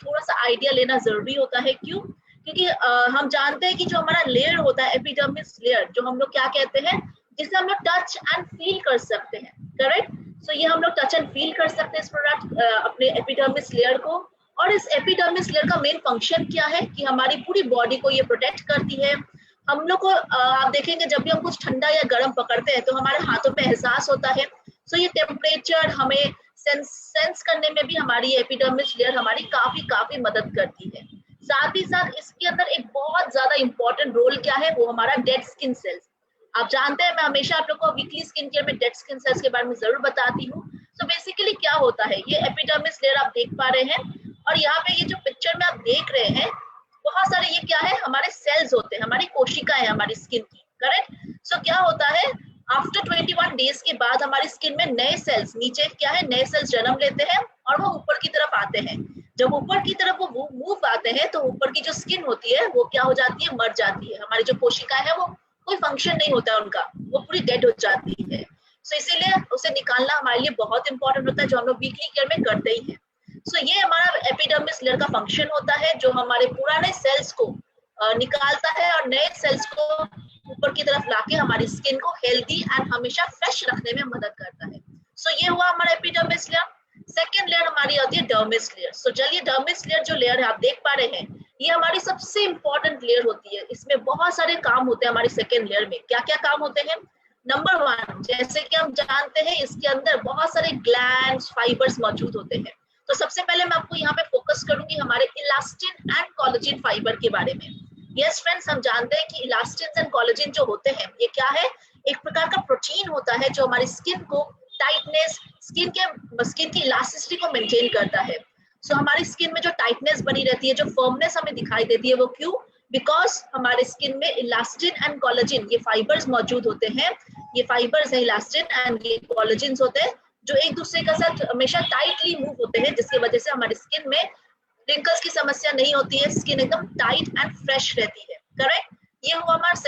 थोड़ा सा आइडिया लेना जरूरी होता है। क्यों? क्योंकि हम जानते हैं कि जो हमारा लेयर होता है एपिडर्मिस लेयर, जो हम लोग क्या कहते हैं, जिसे हम लोग टच एंड फील कर सकते हैं, करेक्ट। सो ये हम लोग टच एंड फील कर सकते हैं इस प्रोडक्ट अपने एपिडर्मिस लेयर को। और इस एपिडर्मिस लेयर का मेन फंक्शन क्या है कि हमारी पूरी बॉडी को ये प्रोटेक्ट करती है। हम लोग को आप देखेंगे जब भी हम कुछ ठंडा या गर्म पकड़ते हैं तो हमारे हाथों पे एहसास होता है। सो ये टेम्परेचर हमें सेंस करने में भी हमारी एपिडर्मिस लेयर हमारी काफी मदद करती है। साथ ही साथ इसके अंदर एक बहुत ज्यादा इंपॉर्टेंट रोल क्या है, वो हमारा डेड स्किन सेल्स। आप जानते हैं मैं हमेशा आप लोग को वीकली स्किन केयर में डेड स्किन सेल्स के बारे में जरूर बताती हूँ। सो बेसिकली क्या होता है, ये एपिडर्मिस लेयर आप देख पा रहे हैं और यहाँ पे ये जो पिक्चर में आप देख रहे हैं बहुत सारे ये क्या है, हमारे सेल्स होते हैं, हमारी कोशिकाएं हैं हमारी स्किन की, करेक्ट। सो क्या होता है, आफ्टर 21 डेज के बाद हमारी स्किन में नए सेल्स, नीचे क्या है, नए सेल्स जन्म लेते हैं और वो ऊपर की तरफ आते हैं। जब ऊपर की तरफ वो मूव आते हैं तो ऊपर की जो स्किन होती है वो क्या हो जाती है, मर जाती है। हमारी जो कोशिकाएं है वो कोई फंक्शन नहीं होता है उनका, वो पूरी डेड हो जाती है। सो इसीलिए उसे निकालना हमारे लिए बहुत इंपॉर्टेंट होता है, जो हम लोग वीकली केयर में करते ही हैं। सो ये हमारा एपिडर्मिस लेयर का फंक्शन होता है, जो हमारे पुराने सेल्स को निकालता है और नए सेल्स को ऊपर की तरफ लाके हमारी स्किन को हेल्दी एंड हमेशा फ्रेश रखने में मदद करता है। सो ये हुआ हमारा एपिडर्मिस लेयर। सेकेंड लेयर हमारी होती है डर्मिस लेयर। सो चलिए डर्मिस लेयर जो लेयर है आप देख पा रहे हैं, ये हमारी सबसे इंपॉर्टेंट लेयर होती है। इसमें बहुत सारे काम होते हैं हमारी सेकेंड लेयर में। क्या क्या काम होते हैं? नंबर 1, जैसे कि हम जानते हैं इसके अंदर बहुत सारे ग्लैंड्स, फाइबर्स मौजूद होते हैं। तो सबसे पहले मैं आपको यहाँ पे फोकस करूंगी हमारे इलास्टिन एंड कोलेजन फाइबर के बारे में। यस फ्रेंड्स, हम जानते हैं कि इलास्टिन एंड कोलेजन जो होते हैं ये क्या है, एक प्रकार का प्रोटीन होता है जो हमारी स्किन को टाइटनेस, स्किन की इलास्टिसिटी को मेंटेन करता है। सो हमारी स्किन में जो टाइटनेस बनी रहती है, जो फर्मनेस हमें दिखाई देती है, वो क्यों? बिकॉज हमारे स्किन में इलास्टिन एंड कोलेजन ये फाइबर्स मौजूद होते हैं। ये फाइबर्स है इलास्टिन एंड ये कोलेजन होते हैं जो एक दूसरे के साथ हमेशा टाइटली मूव होते हैं, जिसकी वजह से हमारी स्किन में रिंकल्स की समस्या नहीं होती है, स्किन एकदम टाइट एंड फ्रेश रहती है, करेक्ट। ये हुआ हमारा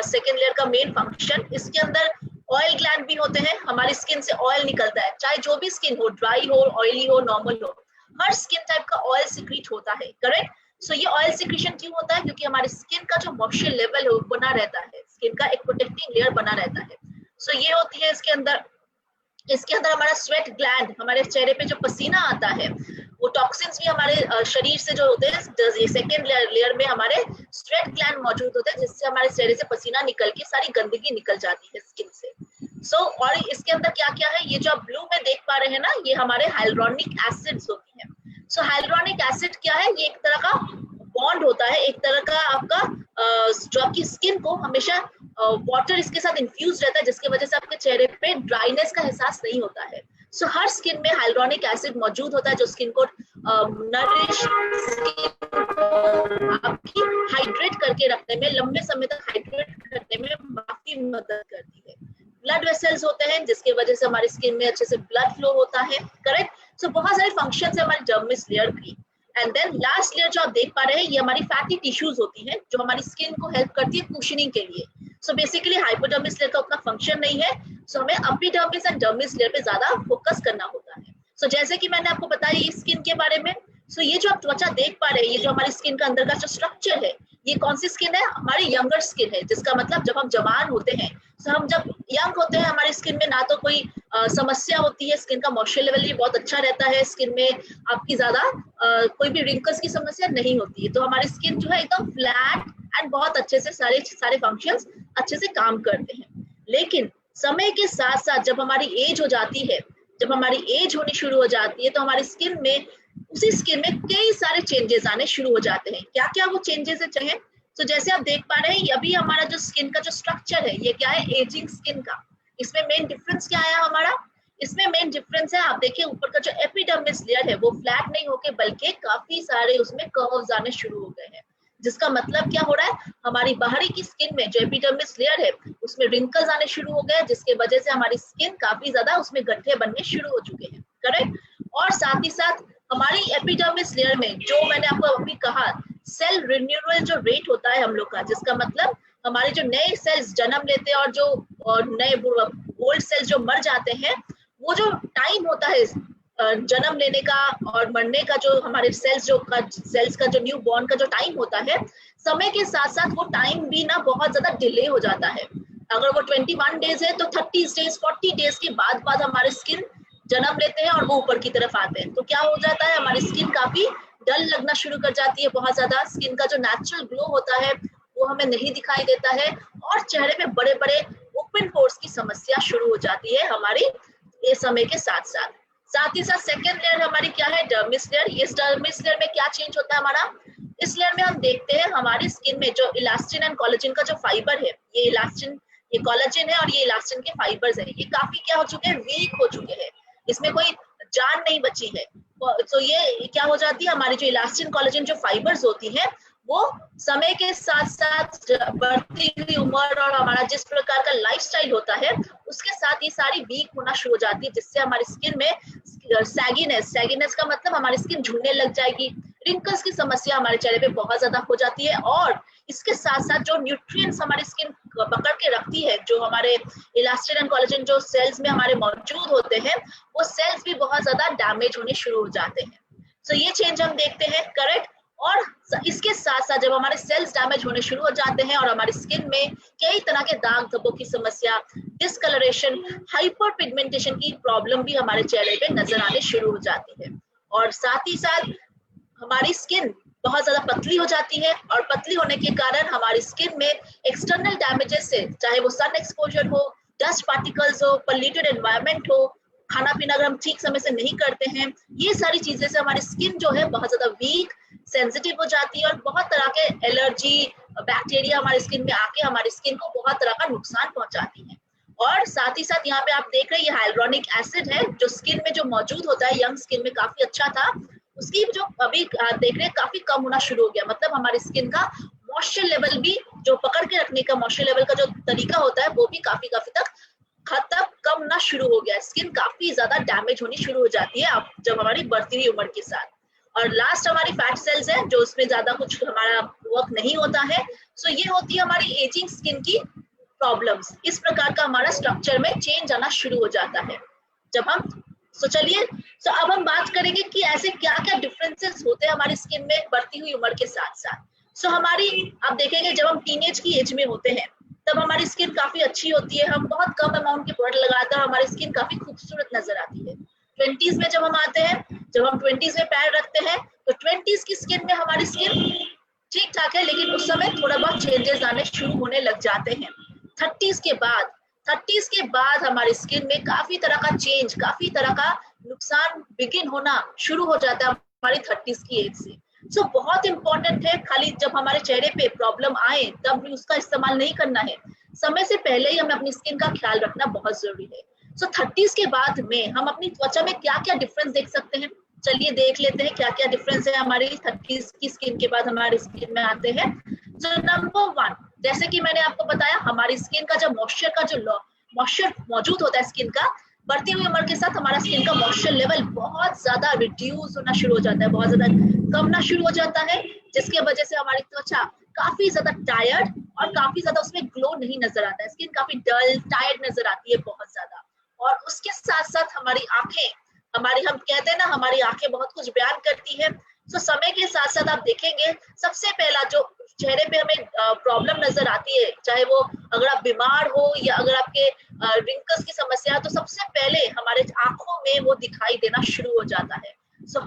सेकेंड लेयर का मेन फंक्शन। इसके अंदर ऑयल ग्लैंड भी होते हैं, हमारी स्किन से ऑयल निकलता है, चाहे जो भी स्किन हो, ड्राई हो, ऑयली हो, नॉर्मल हो, हर स्किन टाइप का ऑयल सिक्रीट होता है, करेक्ट। सो ये ऑयल सिक्रीशन क्यों होता है? क्योंकि हमारी स्किन का जो मॉइस्चर लेवल है वो बना रहता है, स्किन का एक प्रोटेक्टिंग लेयर बना रहता है। सो ये होती है इसके अंदर हमारा स्वेट ग्लैंड, हमारे चेहरे पे जो पसीना आता है, वो टॉक्सिन्स भी हमारे शरीर से जो होते हैं, सेकेंड लेयर में हमारे स्वेट ग्लैंड मौजूद होते हैं, जिससे हमारे चेहरे से पसीना निकल के सारी गंदगी निकल जाती है स्किन से। और इसके अंदर क्या क्या है, ये जो आप ब्लू में देख पा रहे हैं ना, ये हमारे हाइलुरोनिक एसिड्स होती है। हाइलुरोनिक एसिड क्या है? ये एक तरह का बॉन्ड होता है, एक तरह का आपका जो आपकी स्किन को हमेशा वाटर इसके साथ इन्फ्यूज रहता है, जिसकी वजह से आपके चेहरे पे ड्राइनेस का एहसास नहीं होता है। हर स्किन में हाइलुरोनिक एसिड मौजूद होता है जो स्किन को नरिश, आपकी हाइड्रेट करके रखने में, लंबे समय तक हाइड्रेट करने में काफी मदद करती है। ब्लड वेसल्स होते हैं जिसकी वजह से हमारी स्किन में अच्छे से ब्लड फ्लो होता है, करेक्ट। बहुत सारे फंक्शन है हमारी डर्मिस लेयर की। एंड देन लास्ट लेयर जो आप देख पा रहे हैं, ये हमारी फैटी टिश्यूज होती है जो हमारी स्किन को हेल्प करती है कुशनिंग के लिए। बेसिकली हाइपोडर्मिस लेयर का उतना फंक्शन नहीं है, हमें एपिडर्मिस एंड डर्मिस लेयर पे ज्यादा फोकस करना होता है। जैसे कि मैंने आपको बताया स्किन के बारे में, ये जो आप त्वचा देख पा रहे हैं, ये जो हमारी स्किन का अंदर का जो स्ट्रक्चर है, ये कौन सी स्किन है? हमारी यंगर स्किन है, जिसका मतलब जब हम जवान होते हैं, हम जब यंग होते हैं, हमारी स्किन में ना तो कोई समस्या होती है, स्किन का मॉइस्चर लेवल भी बहुत अच्छा रहता है, स्किन में आपकी ज्यादा कोई भी रिंकल्स की समस्या नहीं होती है। तो हमारी स्किन जो है एकदम फ्लैट एंड बहुत अच्छे से सारे फंक्शंस अच्छे से काम करते हैं। लेकिन समय के साथ साथ जब हमारी एज हो जाती है, जब हमारी एज होनी शुरू हो जाती है, तो हमारी स्किन में, उसी स्किन में कई सारे चेंजेस आने शुरू हो जाते हैं। क्या क्या वो चेंजेस है चाहे? जैसे आप देख पा रहे हैं, अभी हमारा जो स्किन का जो स्ट्रक्चर है, ये क्या है? एजिंग स्किन का। इसमें मेन डिफरेंस क्या आया हमारा? इसमें मेन डिफरेंस है, आप देखिए ऊपर का जो एपिडर्मिस लेयर है वो फ्लैट नहीं होके बल्कि काफी सारे उसमें कर्व्स आने शुरू हो गए हैं। जिसका मतलब क्या हो रहा है? हमारी बाहरी की स्किन में जो एपिडर्मिस लेयर है उसमें रिंकल्स आने शुरू हो गए, जिसके वजह से हमारी स्किन काफी ज्यादा उसमें गड्ढे बनने शुरू हो चुके हैं, करेक्ट। और साथ ही साथ हमारी एपिडर्मिस लेयर में, जो मैंने आपको अभी कहा, सेल रिन्यूअल जो रेट होता है हम लोग का, जिसका मतलब हमारे जो नए सेल्स जन्म लेते हैं और जो नए ओल्ड सेल्स जो मर जाते हैं, वो जो टाइम होता है जन्म लेने का और मरने का जो हमारे सेल्स का जो न्यू बॉर्न का जो टाइम होता है, समय के साथ साथ वो टाइम भी ना बहुत ज्यादा डिले हो जाता है। अगर वो 21 डेज है तो 30 डेज 40 डेज के बाद हमारे स्किन जन्म लेते हैं और वो ऊपर की तरफ आते हैं। तो क्या हो जाता है, हमारी स्किन काफी डल लगना शुरू कर जाती है, बहुत ज्यादा स्किन का जो नेचुरल ग्लो होता है वो हमें नहीं दिखाई देता है, और चेहरे पे बड़े बड़े ओपन पोर्स की समस्या शुरू हो जाती है हमारी ये समय के साथ साथ। साथ ही साथ सेकेंड लेयर हमारी क्या है, डर्मिस लेयर। इस डर्मिस लेयर में क्या चेंज होता है हमारा, इस लेयर में हम देखते हैं हमारी स्किन में जो इलास्टिन एंड कोलेजन का जो फाइबर है, ये कोलेजन है और ये इलास्टिन के फाइबर्स है, ये काफी क्या हो चुके हैं, वीक हो चुके हैं, इसमें कोई जान नहीं बची है। तो ये क्या हो जाती है, हमारी जो इलास्टिन कोलेजन जो फाइबर्स होती है वो समय के साथ साथ बढ़ती हुई उम्र और हमारा जिस प्रकार का लाइफस्टाइल होता है उसके साथ ये सारी वीक होना शुरू हो जाती है, जिससे हमारी स्किन में सैगिनेस का मतलब हमारी स्किन झुरने लग जाएगी, रिंकल्स की समस्या हमारे चेहरे पे बहुत ज्यादा हो जाती है, और इसके साथ साथ जो न्यूट्रिएंट्स हमारी स्किन पकड़ के रखती है, जो हमारे इलास्टिन एंड कोलेजन जो सेल्स में हमारे मौजूद होते हैं, वो सेल्स भी बहुत ज्यादा डैमेज होने शुरू हो जाते हैं। तो ये चेंज हम देखते हैं, करेक्ट। और इसके साथ साथ जब हमारे सेल्स डैमेज होने शुरू हो जाते हैं और हमारी स्किन में कई तरह के दाग धब्बों की समस्या, डिस्कलरेशन, हाइपर पिगमेंटेशन की प्रॉब्लम भी हमारे चेहरे पे नजर आने शुरू हो जाती है। और साथ ही साथ हमारी स्किन बहुत ज्यादा पतली हो जाती है, और पतली होने के कारण हमारी स्किन में एक्सटर्नल डैमेजेस से, चाहे वो सन एक्सपोजर हो, डस्ट पार्टिकल्स हो, पोल्यूटेड एनवायरनमेंट हो, खाना पीना अगर हम ठीक समय से नहीं करते हैं, ये सारी चीजें से हमारी स्किन जो है बहुत ज्यादा वीक, सेंसिटिव हो जाती है, और बहुत तरह के एलर्जी, बैक्टीरिया हमारी स्किन में आके हमारी स्किन को बहुत तरह का नुकसान पहुंचाती है। और साथ ही साथ यहाँ पे आप देख रहे हैं ये हाइलुरोनिक एसिड है जो स्किन में जो मौजूद होता है, यंग स्किन में काफी अच्छा था, उसकी जो अभी देख रहे हैं काफी कम होना शुरू हो गया। मतलब हमारी स्किन का मॉइस्चर लेवल भी, जो पकड़ के रखने का मॉइस्चर लेवल का जो तरीका होता है, वो भी काफी हद तक कम ना शुरू हो गया। स्किन काफी ज्यादा डैमेज होनी शुरू हो जाती है अब जब हमारी बढ़ती हुई उम्र के साथ। और लास्ट हमारी फैट सेल्स है, जो उसमें ज्यादा कुछ हमारा वर्क नहीं होता है। सो ये होती है हमारी एजिंग स्किन की प्रॉब्लम्स। इस प्रकार का हमारा स्ट्रक्चर में चेंज आना शुरू हो जाता है जब हम चलिए अब हम बात करेंगे कि ऐसे क्या क्या डिफरेंसेस होते हैं हमारी स्किन में बढ़ती हुई उम्र के साथ साथ। हमारी आप देखेंगे जब हम टीनेज की एज में होते हैं तब हमारी स्किन काफी अच्छी होती है, हम बहुत कम अमाउंट के प्रोडक्ट लगाते हैं, हमारी स्किन काफी खूबसूरत नजर आती है। 20s में जब हम आते हैं, जब हम 20s में पैर रखते हैं, तो 20s की स्किन में हमारी स्किन ठीक ठाक है, लेकिन उस समय थोड़ा बहुत चेंजेस आने शुरू होने लग जाते हैं। 30s के बाद हमारी स्किन में काफी तरह का चेंज, काफी तरह का नुकसान बिगिन होना शुरू हो जाता है हमारी 30s की एज से। बहुत इंपॉर्टेंट है, खाली जब हमारे चेहरे पे प्रॉब्लम आए तब भी उसका इस्तेमाल नहीं करना है, समय से पहले ही हमें अपनी स्किन का ख्याल रखना बहुत जरूरी है। 30s के बाद में हम अपनी त्वचा में क्या क्या डिफरेंस देख सकते हैं, चलिए देख लेते हैं क्या क्या डिफरेंस है हमारी 30s की स्किन के बाद हमारी स्किन में आते हैं। नंबर 1, जैसे कि मैंने आपको बताया, हमारी स्किन का जो मॉइस्चर मौजूद होता है स्किन का, बढ़ती हुई उम्र के साथ हमारा स्किन का मॉइस्चर लेवल बहुत ज्यादा रिड्यूस होना शुरू हो जाता है, बहुत ज्यादा कम होना शुरू हो जाता है, जिसकी वजह से हमारी त्वचा काफी ज्यादा टायर्ड और काफी ज्यादा उसमें ग्लो नहीं नजर आता है, स्किन काफी डल टायर्ड नजर आती है बहुत ज्यादा। और उसके साथ साथ हमारी आंखें, हम कहते हैं ना हमारी आंखें बहुत कुछ बयान करती है। समय के साथ साथ आप देखेंगे सबसे पहला जो चेहरे पे हमें प्रॉब्लम नजर आती है, चाहे वो अगर आप बीमार हो या अगर आपके रिंकल्स की समस्या है, तो सबसे पहले हमारे आंखों में वो दिखाई देना शुरू हो जाता है।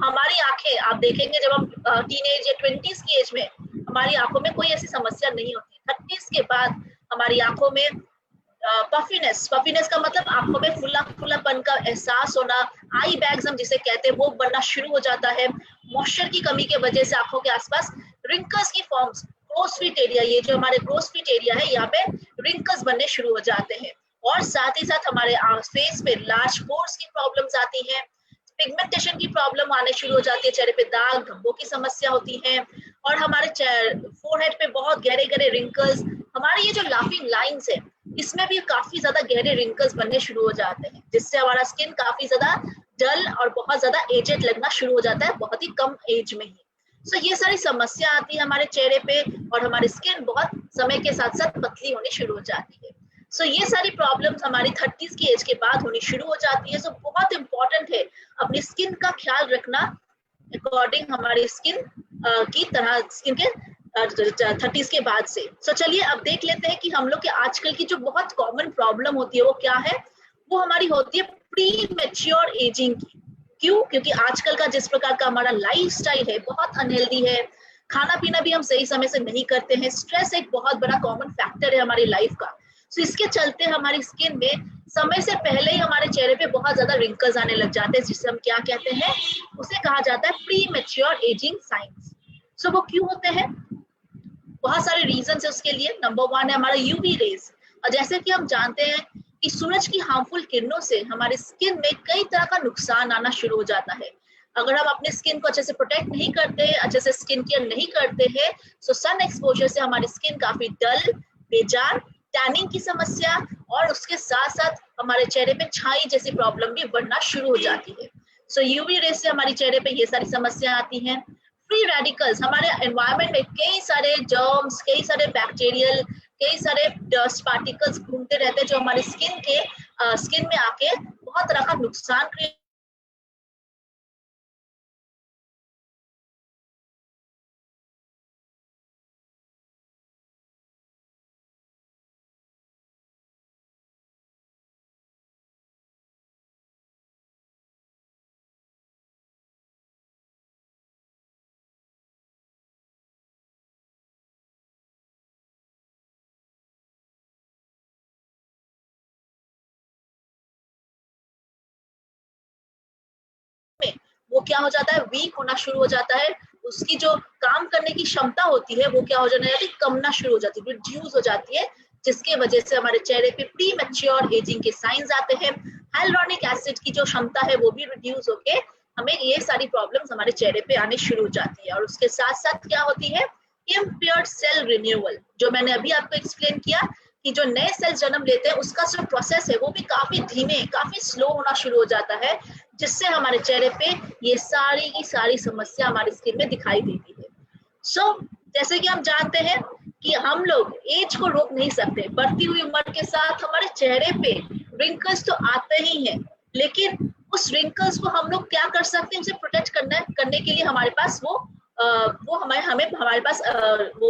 हमारी आंखें आप देखेंगे जब हम टीनेज या 20s की एज में, हमारी आंखों में कोई ऐसी समस्या नहीं होती। 30s के बाद हमारी आंखों में पफीनेस का मतलब आंखों में फुल्लापन का एहसास होना, आई बैग्स हम जिसे कहते हैं वो बनना शुरू हो जाता है। मॉइस्चर की कमी के वजह से आंखों के आसपास रिंकल्स की फॉर्म्स, क्रोस फीट एरिया, ये जो हमारे क्रोस फीट एरिया है, यहाँ पे रिंकल्स बनने शुरू हो जाते हैं। और साथ ही साथ हमारे फेस पे लार्ज पोर्स की प्रॉब्लम्स आती हैं, पिगमेंटेशन की प्रॉब्लम आने शुरू हो जाती है, चेहरे पे दाग धब्बों की समस्या होती है, और हमारे फोरहेड पे बहुत गहरे गहरे रिंकल्स, हमारी ये जो लाफिंग लाइंस है इसमें भी काफी ज्यादा गहरे रिंकल्स बनने शुरू हो जाते हैं, जिससे हमारा स्किन काफी ज्यादा डल और बहुत ज्यादा एजेड लगना शुरू हो जाता है बहुत ही कम एज में ही। ये सारी समस्या आती है हमारे चेहरे पे, और हमारी स्किन बहुत समय के साथ साथ पतली होनी शुरू हो जाती है। सो ये सारी प्रॉब्लम्स हमारी 30s की एज के बाद होनी शुरू हो जाती है। सो बहुत इंपॉर्टेंट है अपनी स्किन का ख्याल रखना अकॉर्डिंग हमारी स्किन की तरह, स्किन के 30s के बाद से। सो चलिए अब देख लेते हैं कि हम लोग के आजकल की जो बहुत कॉमन प्रॉब्लम होती है वो क्या है। वो हमारी होती है प्री मैच्योर एजिंग की। क्यों? क्योंकि आजकल का जिस प्रकार का हमारा लाइफस्टाइल है बहुत अनहेल्दी है, खाना पीना भी हम सही समय से नहीं करते हैं, स्ट्रेस एक बहुत बड़ा कॉमन फैक्टर है हमारी लाइफ का। सो इसके चलते हमारी स्किन में समय से पहले ही हमारे चेहरे पे बहुत ज्यादा रिंकल्स आने लग जाते हैं, जिसे हम क्या कहते हैं, उसे कहा जाता है प्री मैच्योर एजिंग साइंस। सो वो क्यों होते हैं? बहुत सारे रीजन है उसके लिए। नंबर 1 है हमारा यूवी रेज। और जैसे कि हम जानते हैं कि सूरज की हार्मफुल किरणों से हमारी स्किन में कई तरह का नुकसान आना शुरू हो जाता है। अगर हम अपने स्किन को अच्छे से प्रोटेक्ट नहीं करते हैं, अच्छे से स्किन केयर नहीं करते हैं, तो सन एक्सपोजर से हमारी स्किन काफी डल, बेजान, टैनिंग की समस्या और उसके साथ साथ हमारे चेहरे पे छाई जैसी प्रॉब्लम भी बढ़ना शुरू हो जाती है। सो यूवी रेस से हमारे चेहरे पे ये सारी समस्या आती हैं। फ्री रेडिकल्स, हमारे एनवायरनमेंट में कई सारे जर्म्स, कई सारे बैक्टीरियल, कई सारे डस्ट पार्टिकल्स घूमते रहते हैं जो हमारी स्किन में आके बहुत तरह का नुकसान क्रिएट में वो क्या हो जाता है, वीक होना शुरू हो जाता है। उसकी जो काम करने की क्षमता होती है वो क्या हो जाने लगती है, कमना शुरू हो जाती है, रिड्यूस हो जाती है, जिसके वजह से हमारे चेहरे पे प्री मैच्योर एजिंग के साइंस आते हैं। हाइलुरोनिक एसिड की जो क्षमता है वो भी रिड्यूस होके हमें ये सारी प्रॉब्लम्स हमारे चेहरे पे आने शुरू हो जाती है। और उसके साथ साथ क्या होती है, इम्पेयर्ड सेल रिन्यूअल, जो मैंने अभी आपको एक्सप्लेन किया कि जो नए सेल जन्म लेते हैं उसका जो प्रोसेस है वो भी काफी धीमे, काफी स्लो होना शुरू हो जाता है, जिससे हमारे चेहरे पे ये सारी की सारी समस्या हमारी स्किन में दिखाई देती है। सो जैसे कि हम जानते हैं कि हम लोग एज को रोक नहीं सकते, बढ़ती हुई उम्र के साथ हमारे चेहरे पे रिंकल्स तो आते ही हैं, लेकिन उस रिंकल्स को हम लोग क्या कर सकते हैं, उसे प्रोटेक्ट करने के लिए हमारे पास वो हमारे पास वो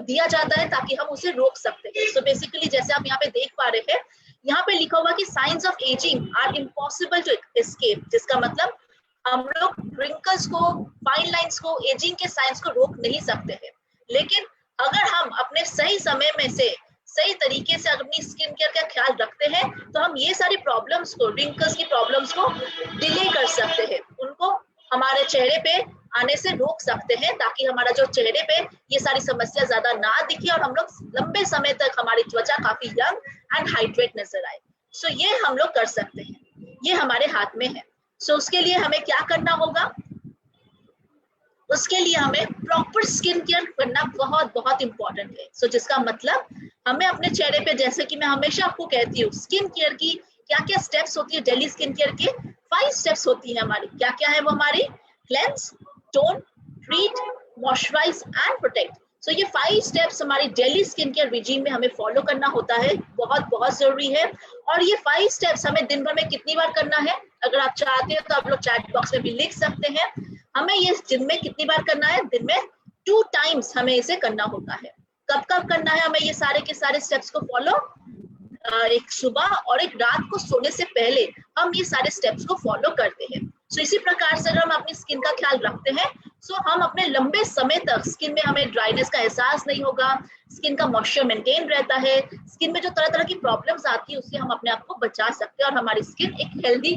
दिया जाता है ताकि हम उसे रोक सकते हैं। सो बेसिकली जैसे आप यहाँ पे देख पा रहे हैं, यहाँ पे लिखा हुआ कि science of ageing are impossible to escape, जिसका मतलब हम लोग रिंकल्स को, फाइन लाइंस को, एजिंग के साइंस को रोक नहीं सकते हैं, लेकिन अगर हम अपने सही समय में से सही तरीके से अपनी स्किन केयर का ख्याल रखते हैं तो हम ये सारी प्रॉब्लम्स को, रिंकल्स की प्रॉब्लम्स को डिले कर सकते हैं, उनको हमारे चेहरे पे आने से रोक सकते हैं, ताकि हमारा जो चेहरे पे ये सारी समस्या ज्यादा ना दिखे और हम लोग लंबे समय तक हमारी त्वचा काफी यंग एंड हाइड्रेट नजर आए। सो ये हम लोग कर सकते हैं, ये हमारे हाथ में है। सो उसके लिए हमें क्या करना होगा, उसके लिए हमें प्रॉपर स्किन केयर करना बहुत बहुत इंपॉर्टेंट है। सो जिसका मतलब हमें अपने चेहरे पे, जैसे कि मैं हमेशा आपको कहती हूँ, स्किन केयर की क्या क्या स्टेप्स होती है, डेली स्किन केयर के 5 स्टेप्स होती है हमारी। क्या क्या है वो हमारी? Cleanse, tone, treat, moisturise and protect. So ये 5 स्टेप्स हमारी डेली स्किन केयर रिजीम में हमें फॉलो करना होता है, बहुत बहुत जरूरी है। और ये 5 स्टेप्स हमें दिन भर में कितनी बार करना है, अगर आप चाहते हो तो आप लोग चैट बॉक्स में भी लिख सकते हैं। हमें ये दिन में कितनी बार करना है, दिन में 2 टाइम्स हमें इसे करना होता है। कब कब करना है हमें ये सारे के सारे स्टेप्स को फॉलो? एक सुबह और एक रात को सोने से पहले हम ये सारे स्टेप्स को फॉलो करते हैं। सो इसी प्रकार से अगर हम अपनी स्किन का ख्याल रखते हैं, सो हम अपने लंबे समय तक स्किन में हमें ड्राइनेस का एहसास नहीं होगा, स्किन का मॉइस्चर मेंटेन रहता है, स्किन में जो तरह तरह की प्रॉब्लम्स आती है उससे हम अपने आप को बचा सकते हैं और हमारी स्किन एक हेल्दी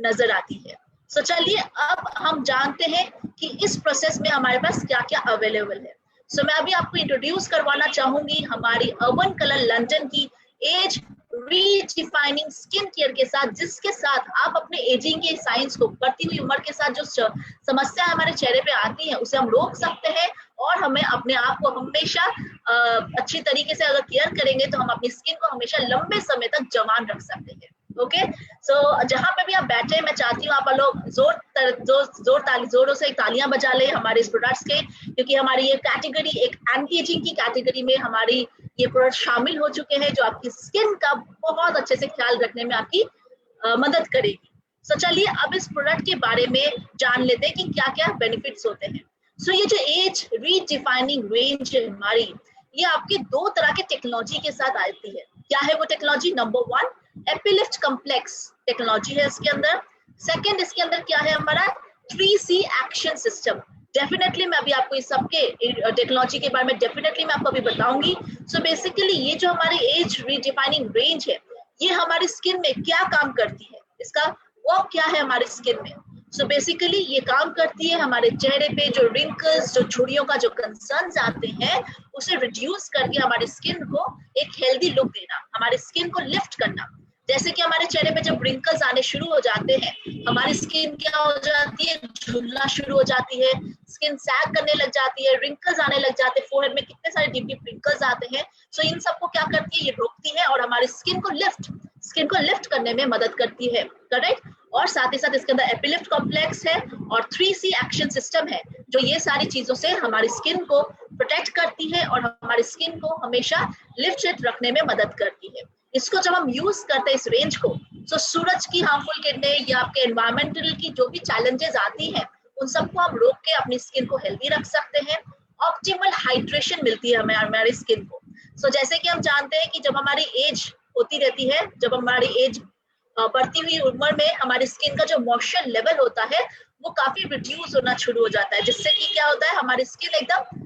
नजर आती है। सो चलिए अब हम जानते हैं कि इस प्रोसेस में हमारे पास क्या क्या अवेलेबल है। सो मैं अभी आपको इंट्रोड्यूस करवाना चाहूंगी हमारी अर्बन कलर लंदन की एज रीडिफाइनिंग स्किन केयर के साथ, जिसके साथ आप अपने एजिंग के साइंस को, बढ़ती हुई उम्र के साथ जो समस्या हमारे चेहरे पे आती है उसे हम रोक सकते हैं, और हमें अपने आप को हमेशा अच्छी तरीके से अगर केयर करेंगे तो हम अपनी स्किन को हमेशा लंबे समय तक जवान रख सकते हैं। ओके, सो जहां पे भी आप बैठे, मैं चाहती हूँ आप लोग जोरों से तालियां बजा ले हमारे इस प्रोडक्ट्स के, क्योंकि हमारी ये कैटेगरी एक एंटी एजिंग की कैटेगरी में हमारी ये प्रोडक्ट शामिल हो चुके हैं जो आपकी स्किन का बहुत अच्छे से ख्याल रखने में आपकी मदद करेगी। सो चलिए अब इस प्रोडक्ट के बारे में जान लेते हैं कि क्या क्या बेनिफिट्स होते हैं। सो ये जो एज रीडिफाइनिंग रेंज है हमारी, ये आपके दो तरह के टेक्नोलॉजी के साथ आती है। क्या है वो टेक्नोलॉजी? नंबर 1 एपिलिफ्ट कॉम्प्लेक्स टेक्नोलॉजी है इसके अंदर। सेकंड इसके अंदर क्या है हमारा 3C एक्शन सिस्टम। डेफिनेटली मैं अभी आपको इस सबके टेक्नोलॉजी के बारे में डेफिनेटली मैं आपको अभी बताऊंगी। सो बेसिकली ये जो हमारी एज रीडिफाइनिंग रेंज है, ये हमारी स्किन में क्या काम करती है, इसका वर्क क्या है हमारी स्किन में। सो बेसिकली ये काम करती है हमारे चेहरे पे जो रिंकल्स, जो झुर्रियों का जो कंसर्न्स आते हैं, उसे रिड्यूस करके हमारी स्किन को एक हेल्दी लुक देना, हमारी स्किन को लिफ्ट करना। जैसे कि हमारे चेहरे पे जब रिंकल्स आने शुरू हो जाते हैं, हमारी स्किन क्या हो जाती है, झुलना शुरू हो जाती है, स्किन सैग करने लग जाती है, रिंकल्स आने लग जाते हैं, फोरहेड में कितने सारे डीप डीप रिंकल्स आते हैं। सो इन सबको क्या करती है, ये रोकती है और हमारी स्किन को लिफ्ट करने में मदद करती है, करेक्ट। और साथ ही साथ इसके अंदर एपिलिफ्ट कॉम्प्लेक्स है और 3C एक्शन सिस्टम है, जो ये सारी चीजों से हमारी स्किन को प्रोटेक्ट करती है और हमारी स्किन को हमेशा लिफ्टेड रखने में मदद करती है। इसको जब हम यूज करते हैं इस रेंज को, तो सूरज की हार्मफुल किरणें या आपके एनवायरमेंटल की जो भी चैलेंजेस आती हैं, उन सबको हम रोक के अपनी स्किन को हेल्दी रख सकते हैं। ऑप्टिमल हाइड्रेशन मिलती है हमें हमारी स्किन को। सो जैसे कि हम जानते हैं कि जब हमारी एज होती रहती है, जब हमारी एज बढ़ती हुई उम्र में हमारी स्किन का जो मॉइस्चर लेवल होता है वो काफी रिड्यूस होना शुरू हो जाता है, जिससे कि क्या होता है, हमारी स्किन एकदम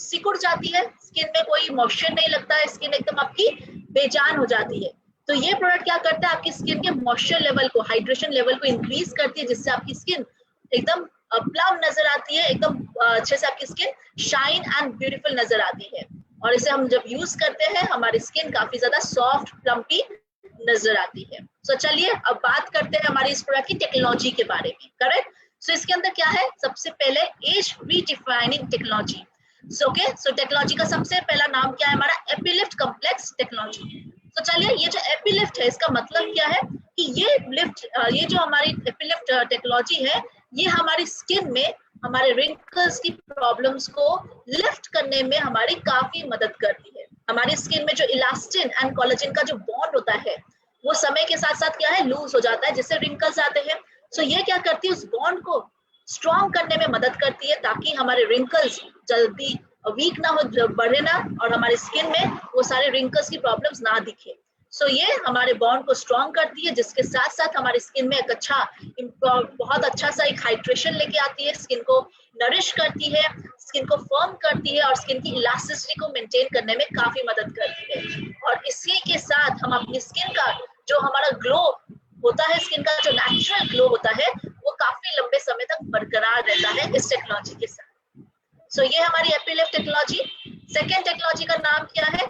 सिकुड़ जाती है, स्किन में कोई मॉइस्चर नहीं लगता है, स्किन एकदम आपकी बेजान हो जाती है। तो ये प्रोडक्ट क्या करता है, आपकी स्किन के मॉइस्चर लेवल को, हाइड्रेशन लेवल को इंक्रीज करती है, जिससे आपकी स्किन एकदम प्लम नजर आती है, एकदम अच्छे से आपकी स्किन शाइन एंड ब्यूटीफुल नजर आती है। और इसे हम जब यूज करते हैं, हमारी स्किन काफी ज्यादा सॉफ्ट प्लम्पी नजर आती है। सो चलिए अब बात करते हैं हमारी इस प्रोडक्ट की टेक्नोलॉजी के बारे में, करेक्ट। सो इसके अंदर क्या है, सबसे पहले age redefining technology. So technology का सबसे पहला नाम क्या है हमारा, एपिलिफ्ट कॉम्प्लेक्स टेक्नोलॉजी। तो चलिए ये जो एपिलिफ्ट है, इसका मतलब क्या है कि ये जो हमारी एपिलिफ्ट टेक्नोलॉजी है, ये हमारी स्किन में हमारे रिंकल्स की प्रॉब्लम्स को लिफ्ट करने में हमारी काफी मदद करती है। हमारी स्किन में जो इलास्टिन एंड कोलेजन का जो बॉन्ड होता है, वो समय के साथ साथ क्या है, लूज हो जाता है, जिससे रिंकल्स आते हैं। सो ये क्या करती है, उस बॉन्ड को स्ट्रॉन्ग करने में मदद करती है, ताकि हमारे रिंकल्स जल्दी वीक ना हो, बढ़े ना, और हमारी स्किन में वो सारे रिंकल्स की प्रॉब्लम्स ना दिखे। सो ये हमारे बॉन्ड को स्ट्रॉन्ग करती है, जिसके साथ साथ हमारी स्किन में एक बहुत अच्छा सा एक हाइड्रेशन लेके आती है, स्किन को नरिश करती है, स्किन को फर्म करती है और स्किन की इलास्टिसिटी को मेंटेन करने में काफी मदद करती है। और इसी के साथ हम अपनी स्किन का जो हमारा ग्लो होता है, स्किन का जो नेचुरल ग्लो होता है, वो काफी लंबे समय तक बरकरार रहता है इस टेक्नोलॉजी के साथ। सो ये हमारी एपिलिफ्ट टेक्नोलॉजी। सेकेंड टेक्नोलॉजी का नाम क्या है,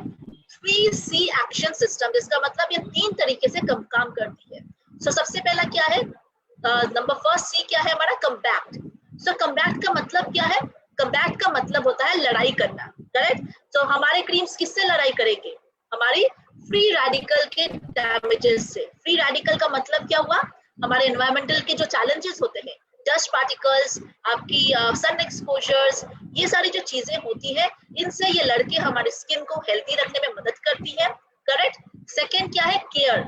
3C एक्शन सिस्टम, जिसका मतलब ये 3 तरीके से काम करती है। सो सबसे पहला क्या है, नंबर फर्स्ट C क्या है हमारा, कम्बैक्ट। सो कम्बैक्ट का मतलब क्या है, कम्बैक्ट का मतलब होता है लड़ाई करना, करेक्ट। तो हमारे क्रीम्स किससे लड़ाई करेंगे, हमारी फ्री रेडिकल के डैमेजेस से। फ्री रेडिकल का मतलब क्या हुआ, हमारे एनवायरमेंटल के जो चैलेंजेस होते हैं, डस्ट पार्टिकल्स, आपकी सन एक्सपोजर्स, ये सारी जो चीजें होती है, इनसे ये लड़के हमारी स्किन को हेल्दी रखने में मदद करती है, करेक्ट। सेकेंड क्या है, केयर।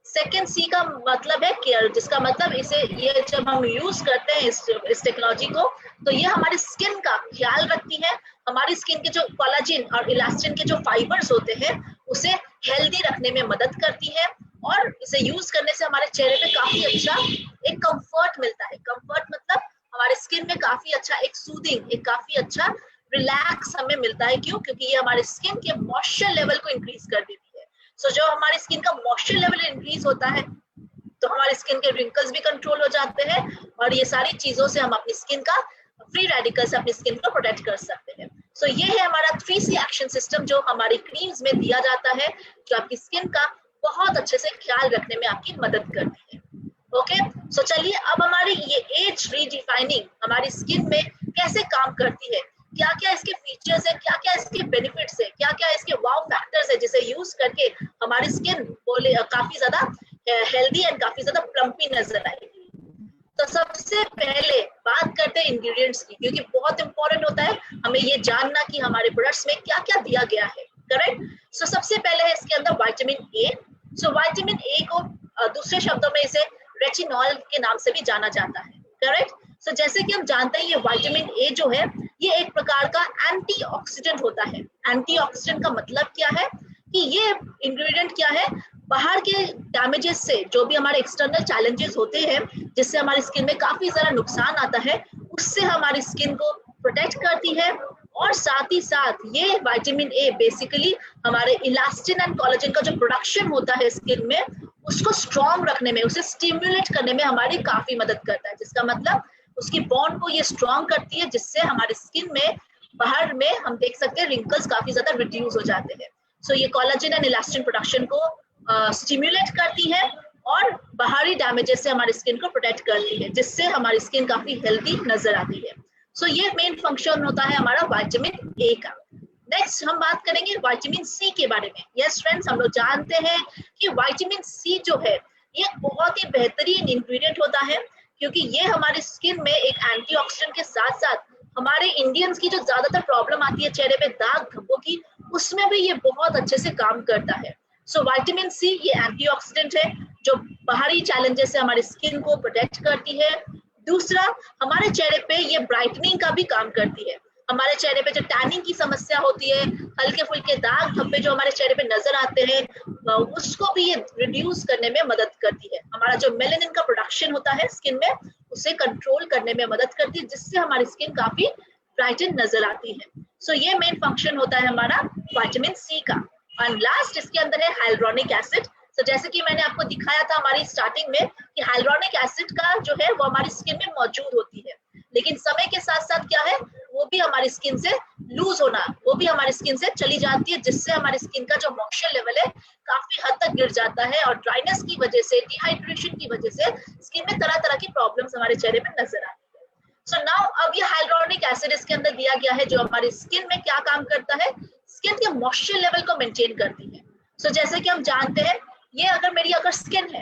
सेकेंड C का मतलब है केयर, जिसका मतलब ये जब हम यूज करते हैं इस टेक्नोलॉजी को, तो ये हमारी स्किन का ख्याल रखती है, हमारी स्किन के जो कोलाजिन और इलास्टिन के जो फाइबर्स होते हैं, उसे हेल्दी रखने में मदद करती है। और इसे यूज करने से हमारे चेहरे पे काफी अच्छा एक कंफर्ट मिलता है। कंफर्ट मतलब हमारे स्किन में काफी अच्छा एक सूदिंग, एक काफी अच्छा रिलैक्स हमें मिलता है। क्यों? क्योंकि ये हमारे स्किन के मॉइस्चर लेवल को इंक्रीज कर देती है। सो जो हमारी स्किन का मॉइस्चर लेवल इंक्रीज होता है, तो हमारी स्किन के रिंकल्स भी कंट्रोल हो जाते हैं, और ये सारी चीजों से हम अपनी स्किन का फ्री रेडिकल से अपनी स्किन को प्रोटेक्ट कर सकते हैं। सो ये है हमारा 3C एक्शन सिस्टम, जो हमारी क्रीम्स में दिया जाता है, जो आपकी स्किन का बहुत अच्छे से ख्याल रखने में आपकी मदद करती है। ओके, सो चलिए अब हमारी ये एज रीडिफाइनिंग हमारी स्किन में कैसे काम करती है, क्या क्या इसके फीचर्स है, क्या क्या इसके बेनिफिट्स है, क्या क्या इसके वाव फैक्टर्स है, जिसे यूज करके हमारी स्किन बोले काफी ज्यादा हेल्दी एंड काफी ज्यादा प्लम्पी नजर आएगी। तो सबसे पहले बात करते हैं इंग्रेडिएंट्स की, क्योंकि बहुत इंपॉर्टेंट होता है हमें ये जानना कि हमारे प्रोडक्ट्स में क्या क्या दिया गया है, करेक्ट। सो सबसे पहले है इसके अंदर vitamin A. So vitamin A को दूसरे शब्दों में इसे रेटिनॉल के नाम से भी जाना जाता है, करेक्ट। सो जैसे कि हम जानते हैं ये विटामिन ए जो है ये एक प्रकार का एंटीऑक्सीडेंट होता है। एंटीऑक्सीडेंट का मतलब क्या है कि ये इंग्रेडिएंट क्या है, बाहर के डैमेजेस से, जो भी हमारे एक्सटर्नल चैलेंजेस होते हैं जिससे हमारी स्किन में काफी ज्यादा नुकसान आता है, उससे हमारी स्किन को प्रोटेक्ट करती है। और साथ ही साथ ये विटामिन ए बेसिकली हमारे इलास्टिन एंड कोलेजन का जो प्रोडक्शन होता है स्किन में, उसको स्ट्रॉन्ग रखने में, उसे स्टिमुलेट करने में हमारी काफी मदद करता है। जिसका मतलब उसकी बॉन्ड को ये स्ट्रॉन्ग करती है, जिससे हमारे स्किन में बाहर में हम देख सकते हैं रिंकल्स काफी ज्यादा रिड्यूस हो जाते हैं। सो ये कोलेजन एंड इलास्टिन प्रोडक्शन को स्टिमुलेट करती है और बाहरी डैमेजेस से हमारी स्किन को प्रोटेक्ट करती है, जिससे हमारी स्किन काफी हेल्दी नजर आती है। सो ये मेन फंक्शन होता है हमारा विटामिन ए का। नेक्स्ट हम बात करेंगे विटामिन सी के बारे में। यस फ्रेंड्स, हम लोग जानते हैं कि विटामिन सी जो है ये बहुत ही बेहतरीन इंग्रेडिएंट होता है, क्योंकि ये हमारी स्किन में एक एंटीऑक्सीडेंट के साथ साथ हमारे इंडियंस की जो ज्यादातर प्रॉब्लम आती है चेहरे पे दाग धब्बों की, उसमें भी ये बहुत अच्छे से काम करता है। सो विटामिन सी ये एंटीऑक्सीडेंट है जो बाहरी चैलेंजेस से हमारी स्किन को प्रोटेक्ट करती है। दूसरा, हमारे चेहरे पे ये ब्राइटनिंग का भी काम करती है। हमारे चेहरे पे जो टैनिंग की समस्या होती है, हल्के फुल्के दाग धब्बे जो हमारे चेहरे पे नजर आते हैं, उसको भी ये रिड्यूस करने में मदद करती है। हमारा जो मेलानिन का प्रोडक्शन होता है स्किन में, उसे कंट्रोल करने में मदद करती है, जिससे हमारी स्किन काफी ब्राइटन नजर आती है। सो ये मेन फंक्शन होता है हमारा विटामिन सी का। और लास्ट इसके अंदर है हाइलुरोनिक एसिड। तो जैसे कि मैंने आपको दिखाया था हमारी स्टार्टिंग में कि हाइलुरोनिक एसिड का जो है वो हमारी स्किन में मौजूद होती है, लेकिन समय के साथ साथ क्या है वो भी हमारी स्किन से लूज होना, वो भी हमारी स्किन से चली जाती है, जिससे हमारी स्किन का जो मॉइस्चर लेवल है काफी हद तक गिर जाता है। और ड्राइनेस की वजह से, डिहाइड्रेशन की वजह से स्किन में तरह तरह की प्रॉब्लम्स हमारे चेहरे पे नजर आती है। सो नाउ अब ये हाइलुरोनिक एसिड इसके अंदर दिया गया है, जो हमारी स्किन में क्या काम करता है, स्किन के मॉइस्चर लेवल को मेंटेन करती है। सो जैसे कि हम जानते हैं ये अगर स्किन है,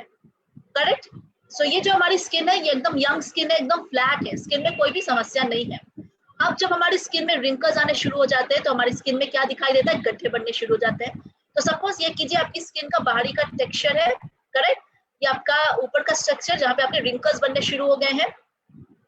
करेक्ट। सो ये जो हमारी स्किन है ये एकदम यंग स्किन है, एकदम फ्लैट है, स्किन में कोई भी समस्या नहीं है। अब जब हमारी स्किन में रिंकल्स आने शुरू हो जाते हैं तो हमारी स्किन में क्या दिखाई देता है, गड्ढे बनने शुरू हो जाते हैं। तो सपोज ये कीजिए आपकी स्किन का बाहरी का टेक्सचर है, करेक्ट, ये आपका ऊपर का स्ट्रक्चर जहाँ पे आपके रिंकल्स बनने शुरू हो गए हैं।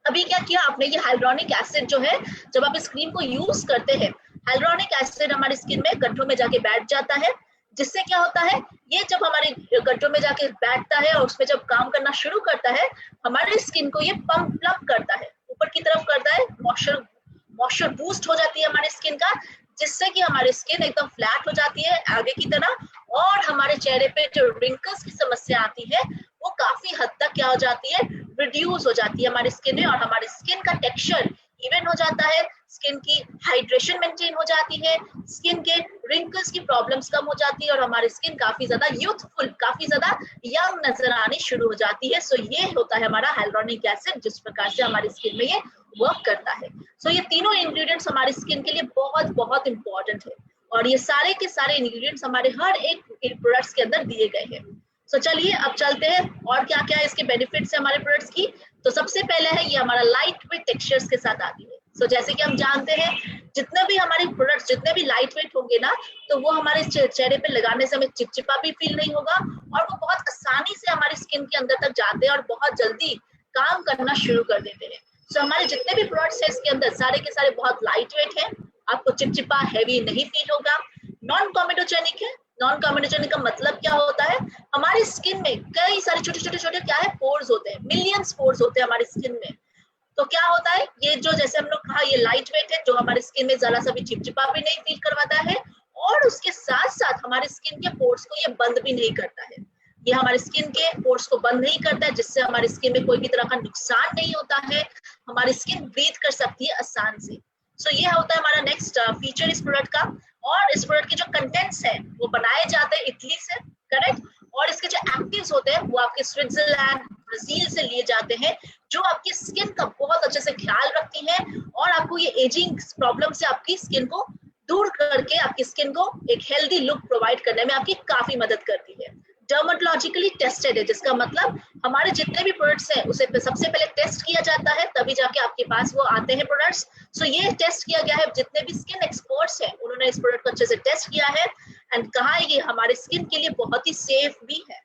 अभी क्या किया आपने, ये हाइलुरोनिक एसिड जो है, जब आप इस क्रीम को यूज करते हैं, हाइलुरोनिक एसिड हमारी स्किन में गड्ढों में जाके बैठ जाता है, जिससे क्या होता है, ये जब हमारे गड्ढों में जाके बैठता है और उसमें जब काम करना शुरू करता है, हमारे स्किन को ये प्लम्प करता है, ऊपर की तरफ करता है, मॉइस्चर बूस्ट हो जाती है हमारे स्किन का, जिससे कि हमारी स्किन एकदम फ्लैट हो जाती है आगे की तरह, और हमारे चेहरे पे जो रिंकल्स की समस्या आती है वो काफी हद तक क्या हो जाती है, रिड्यूस हो जाती है हमारी स्किन में, और हमारी स्किन का टेक्सचर इवन हो जाता है, स्किन की हाइड्रेशन मेंटेन हो जाती है, स्किन के रिंकल्स की प्रॉब्लम्स कम हो जाती है, और हमारी स्किन काफी ज्यादा यूथफुल, काफी ज्यादा यंग नजर आनी शुरू हो जाती है। सो ये होता है हमारा हाइलुरोनिक एसिड, जिस प्रकार से हमारी स्किन में ये वर्क करता है। सो ये तीनों इंग्रेडिएंट्स हमारी स्किन के लिए बहुत बहुत इंपॉर्टेंट है, और ये सारे के सारे इंग्रेडिएंट्स हमारे हर एक प्रोडक्ट्स के अंदर दिए गए हैं। सो चलिए अब चलते हैं और क्या क्या इसके बेनिफिट्स है हमारे प्रोडक्ट्स की। तो सबसे पहले है ये हमारा लाइट वेट टेक्सचर्स के साथ आती है। सो जैसे कि हम जानते हैं जितने भी हमारे प्रोडक्ट्स जितने भी लाइट वेट होंगे ना, तो वो हमारे चेहरे पे लगाने से हमें चिपचिपा भी फील नहीं होगा, और वो बहुत आसानी से हमारी स्किन के अंदर तक जाते हैं और बहुत जल्दी काम करना शुरू कर देते हैं। सो हमारे जितने भी प्रोडक्ट्स है इसके अंदर सारे के सारे बहुत लाइट वेट है, आपको चिपचिपा हैवी नहीं फील होगा, नॉन कॉमेडोजेनिक है। नॉन कॉमेडोजेनिक का मतलब क्या होता है, हमारी स्किन में कई सारे छोटे छोटे छोटे क्या है पोर्स होते हैं, मिलियंस पोर्स होते हैं हमारी स्किन में। तो क्या होता है, ये जो जैसे हम लोग कहा ये लाइट वेट है, जो हमारी स्किन में जरा सा भी चिपचिपा भी नहीं फील करवाता है, और उसके साथ साथ हमारी स्किन के पोर्स को ये बंद भी नहीं करता है। ये हमारे स्किन के पोर्स को बंद नहीं करता है, जिससे हमारी स्किन में कोई भी तरह का नुकसान नहीं होता है, हमारी स्किन ब्रीथ कर सकती है आसान से। सो ये होता है हमारा नेक्स्ट फीचर इस प्रोडक्ट का। और इस प्रोडक्ट के जो कंटेंट्स हैं वो बनाए जाते हैं इटली से, करेक्ट, और इसके जो एक्टिव्स होते हैं वो आपके स्विट्जरलैंड, ब्राजील से लिए जाते हैं, जो आपकी स्किन का बहुत अच्छे से ख्याल रखती हैं, और आपको ये एजिंग प्रॉब्लम से आपकी स्किन को दूर करके आपकी स्किन को एक हेल्दी लुक प्रोवाइड करने में आपकी काफी मदद करती है। डर्मेटोलॉजिकली टेस्टेड है, जिसका मतलब हमारे जितने भी प्रोडक्ट्स हैं उसे सबसे पहले टेस्ट किया जाता है, तभी जाके आपके पास वो आते हैं प्रोडक्ट्स। सो ये टेस्ट किया गया है, जितने भी स्किन एक्सपर्ट्स हैं उन्होंने इस प्रोडक्ट को अच्छे से टेस्ट किया है एंड कहा है ये हमारे स्किन के लिए बहुत ही सेफ भी है।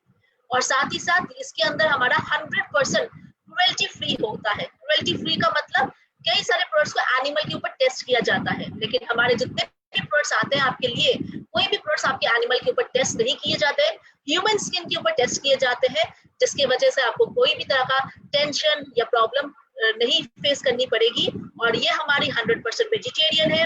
और साथ ही साथ इसके अंदर हमारा 100% क्रुएल्टी फ्री होता है। क्रुएल्टी फ्री का मतलब कई सारे प्रोडक्ट्स को एनिमल के ऊपर टेस्ट किया जाता है, लेकिन हमारे जितने भी प्रोडक्ट्स आते हैं आपके लिए, कोई भी प्रोडक्ट्स आपके एनिमल के ऊपर टेस्ट नहीं किए जाते, ह्यूमन स्किन के ऊपर टेस्ट किए जाते हैं, जिसकी वजह से आपको कोई भी तरह का टेंशन या प्रॉब्लम नहीं फेस करनी पड़ेगी। और ये हमारी 100% वेजिटेरियन है,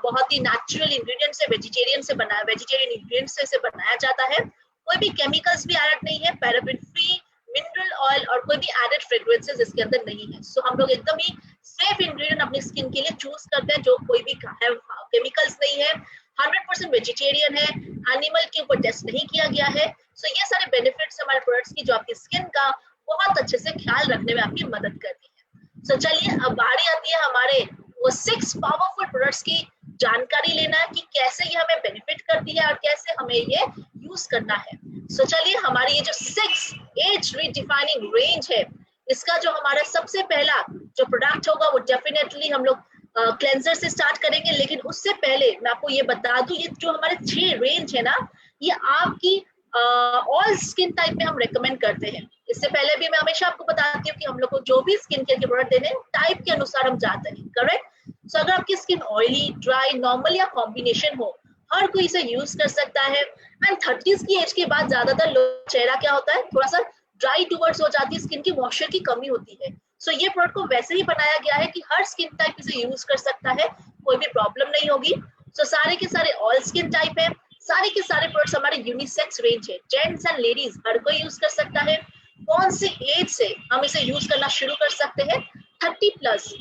बहुत ही नेचुरल इंग्रेडिएंट से वेजिटेरियन इंग्रेडिएंट्स से बनाया जाता है। कोई भी केमिकल्स भी एडेड नहीं है, पैराबेन फ्री, मिनरल ऑयल और कोई भी एडेड फ्रेग्रेंसेस इसके अंदर नहीं है। सो हम लोग एकदम ही सेफ इंग्रेडिएंट अपनी स्किन के लिए चूज करते हैं, जो कोई भी केमिकल्स नहीं है, 100% वेजिटेरियन है, एनिमल के ऊपर टेस्ट नहीं किया गया है। सो ये सारे बेनिफिट्स हमारे प्रोडक्ट्स की जो आपकी स्किन का बहुत अच्छे से ख्याल रखने में आपकी मदद करती है। सो चलिए अब बारी आती है हमारे वो 6 पावरफुल प्रोडक्ट्स की जानकारी लेना कि कैसे ये हमें बेनिफिट करती है और कैसे हमें ये यूज करना है। सो चलिए हमारी ये जो 6 एज रीडिफाइनिंग रेंज है, इसका जो हमारा सबसे पहला जो प्रोडक्ट होगा वो डेफिनेटली हम लोग क्लेंजर से स्टार्ट करेंगे। लेकिन उससे पहले मैं आपको ये बता दूं, ये जो हमारे 6 रेंज है ना, ये आपकी ऑल स्किन टाइप में हम रेकमेंड करते हैं। इससे पहले भी मैं हमेशा आपको बताती हूँ कि हम लोग को जो भी स्किन केयर के प्रोडक्ट देने टाइप के अनुसार हम जाते हैं, करेक्ट। सो अगर आपकी स्किन ऑयली, ड्राई, नॉर्मल या कॉम्बिनेशन हो, हर कोई इसे यूज कर सकता है। एंड 30s की एज के बाद ज्यादातर लोग चेहरा क्या होता है, थोड़ा सा ड्राई टूवर्ड्स हो जाती है, स्किन की मॉइस्चर की कमी होती है। सो ये प्रोडक्ट को वैसे ही बनाया गया है कि हर स्किन टाइप इसे यूज कर सकता है, कोई भी प्रॉब्लम नहीं होगी। सो सारे के सारे ऑल स्किन टाइप है, सारे के सारे प्रोडक्ट्स हमारे यूनिसेक्स रेंज है, जेंट्स एंड लेडीज हर कोई यूज कर सकता है। कौन सी एज से हम इसे यूज करना शुरू कर सकते हैं? 30+,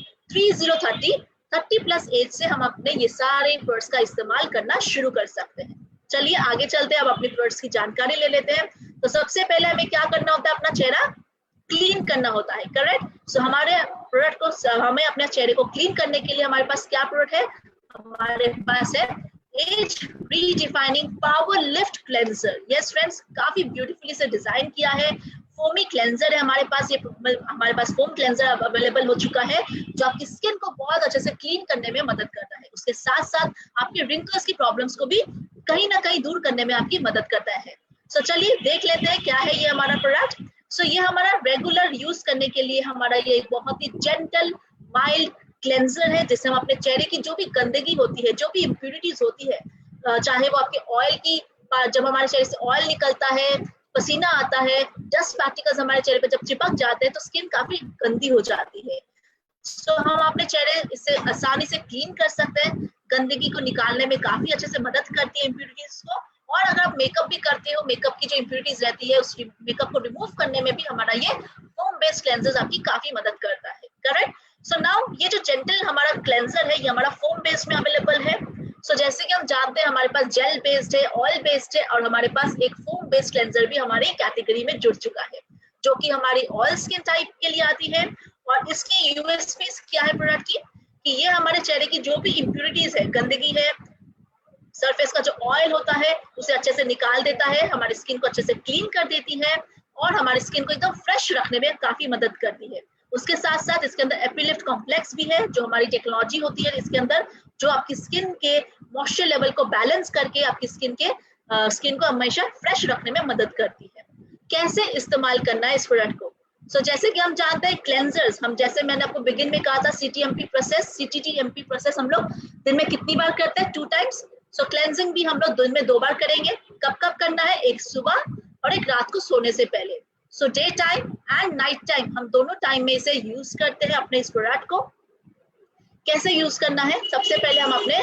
30+ एज से हम अपने ये सारे प्रोडक्ट्स का इस्तेमाल करना शुरू कर सकते हैं। चलिए आगे चलते हैं, अब अपने प्रोडक्ट्स की जानकारी ले लेते हैं। तो सबसे पहले हमें क्या करना होता है, अपना चेहरा क्लीन करना होता है, करेक्ट। सो हमारे प्रोडक्ट को, हमें अपने चेहरे को क्लीन करने के लिए हमारे पास क्या प्रोडक्ट है, हमारे पास है age redefining power lift cleanser. Yes friends, काफी ब्यूटीफुली से डिजाइन किया है, फोमी क्लेंजर है हमारे पास। ये हमारे पास फोम क्लेंजर अब अवेलेबल हो चुका है, जो आपकी स्किन को बहुत अच्छे से क्लीन करने में मदद करता है। उसके साथ साथ आपके रिंकल्स की प्रॉब्लम्स को भी कहीं ना कहीं दूर करने में आपकी मदद करता है। सो चलिए देख लेते हैं क्या है ये हमारा प्रोडक्ट। सो ये हमारा रेगुलर यूज करने के लिए हमारा ये एक बहुत ही जेंटल माइल्ड क्लेंजर है, जिससे हम अपने चेहरे की जो भी गंदगी होती है, जो भी इम्प्यूरिटीज होती है, चाहे वो आपके ऑयल की, जब हमारे चेहरे से ऑयल निकलता है, पसीना आता है, डस्ट पार्टिकल्स हमारे चेहरे पे जब चिपक जाते हैं तो स्किन काफी गंदी हो जाती है। तो हम अपने चेहरे इससे आसानी से क्लीन कर सकते हैं, गंदगी को निकालने में काफी अच्छे से मदद करती है इम्प्यूरिटीज को। और अगर आप मेकअप भी करते हो, मेकअप की जो इम्प्यूरिटीज रहती है उस मेकअप को रिमूव करने में भी हमारा ये फोम बेस्ड क्लेंजर आपकी काफी मदद करता है, करेक्ट। सो नाउ ये जो जेंटल हमारा क्लेंजर है, ये हमारा फोम बेस्ड में अवेलेबल है। सो जैसे कि हम जानते हैं हमारे पास जेल बेस्ड है, ऑयल बेस्ड है, और हमारे पास एक फोम बेस्ड क्लेंजर भी हमारी कैटेगरी में जुड़ चुका है, जो कि हमारी ऑयल स्किन टाइप के लिए आती है। और इसकी यूएसपी क्या है प्रोडक्ट की, कि ये हमारे चेहरे की जो भी इम्प्यूरिटीज है, गंदगी है, सरफेस का जो ऑयल होता है उसे अच्छे से निकाल देता है, हमारी स्किन को अच्छे से क्लीन कर देती है और हमारी स्किन को एकदम फ्रेश रखने में काफी मदद करती है। उसके साथ साथ इसके अंदर एपिलिफ्ट कॉम्प्लेक्स भी है, जो हमारी टेक्नोलॉजी होती है इसके अंदर, जो आपकी स्किन के मॉइस्चर लेवल को बैलेंस करके आपकी स्किन को हमेशा फ्रेश रखने में मदद करती है। कैसे इस्तेमाल करना है इस प्रोडक्ट को? जैसे कि हम जानते हैं क्लेंजर्स, हम जैसे मैंने आपको बिगिन में कहा था, CTMP प्रोसेस हम लोग दिन में कितनी बार करते हैं? 2 टाइम्स। क्लेंजिंग भी हम लोग दिन में 2 बार करेंगे। कब कब करना है? एक सुबह और एक रात को सोने से पहले। Day time and night time, हम दोनों टाइम में इसे यूज करते हैं अपने इस प्रोडक्ट को। कैसे यूज करना है? सबसे पहले हम अपने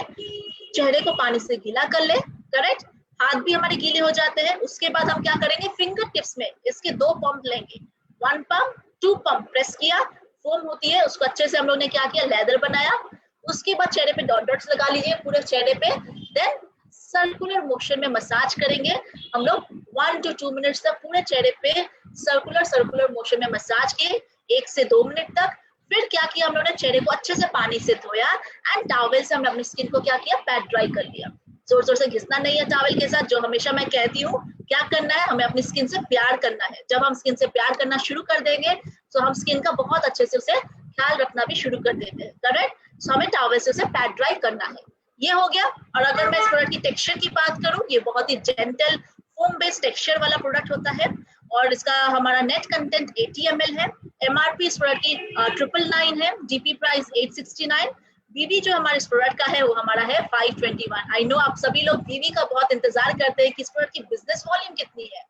चेहरे को पानी से गीला कर ले, करेक्ट। हाथ भी हमारे गीले हो जाते हैं। उसके बाद हम क्या करेंगे, फिंगर टिप्स में इसके 2 पंप लेंगे, 1 पंप 2 पंप प्रेस किया, फोम होती है उसको अच्छे से हम लोग ने क्या किया, लेदर बनाया। उसके बाद चेहरे पे डॉट्स लगा लीजिए पूरे चेहरे पे, देन सर्कुलर मोशन में मसाज करेंगे हम लोग 1 to 2 मिनट्स तक। पूरे चेहरे पे सर्कुलर मोशन में मसाज किए 1 से 2 मिनट तक। फिर क्या किया हम लोगों ने, चेहरे को अच्छे से पानी से धोया एंड टॉवल से हमने अपनी स्किन को क्या किया, पैट ड्राई कर लिया। जोर जोर से घिसना नहीं है टॉवल के साथ, जो हमेशा मैं कहती हूँ क्या करना है, हमें अपनी स्किन से प्यार करना है। जब हम स्किन से प्यार करना शुरू कर देंगे तो हम स्किन का बहुत अच्छे से उसे ख्याल रखना भी शुरू कर देते हैं, करेक्ट। सो हमें टॉवल से उसे पैट ड्राई करना है, ये हो गया। और अगर मैं इस प्रोडक्ट की टेक्सचर की बात करूं, ये बहुत ही जेंटल फोम बेस्ड टेक्सचर वाला प्रोडक्ट होता है और इसका हमारा नेट कंटेंट 80 ml है। एमआरपी इस प्रोडक्ट की 999 है, जीपी प्राइस 869। बीवी जो हमारे इस प्रोडक्ट का है वो हमारा है 521। आई नो आप सभी लोग बीवी का बहुत इंतजार करते हैं कि इस प्रोडक्ट की बिजनेस वॉल्यूम कितनी है,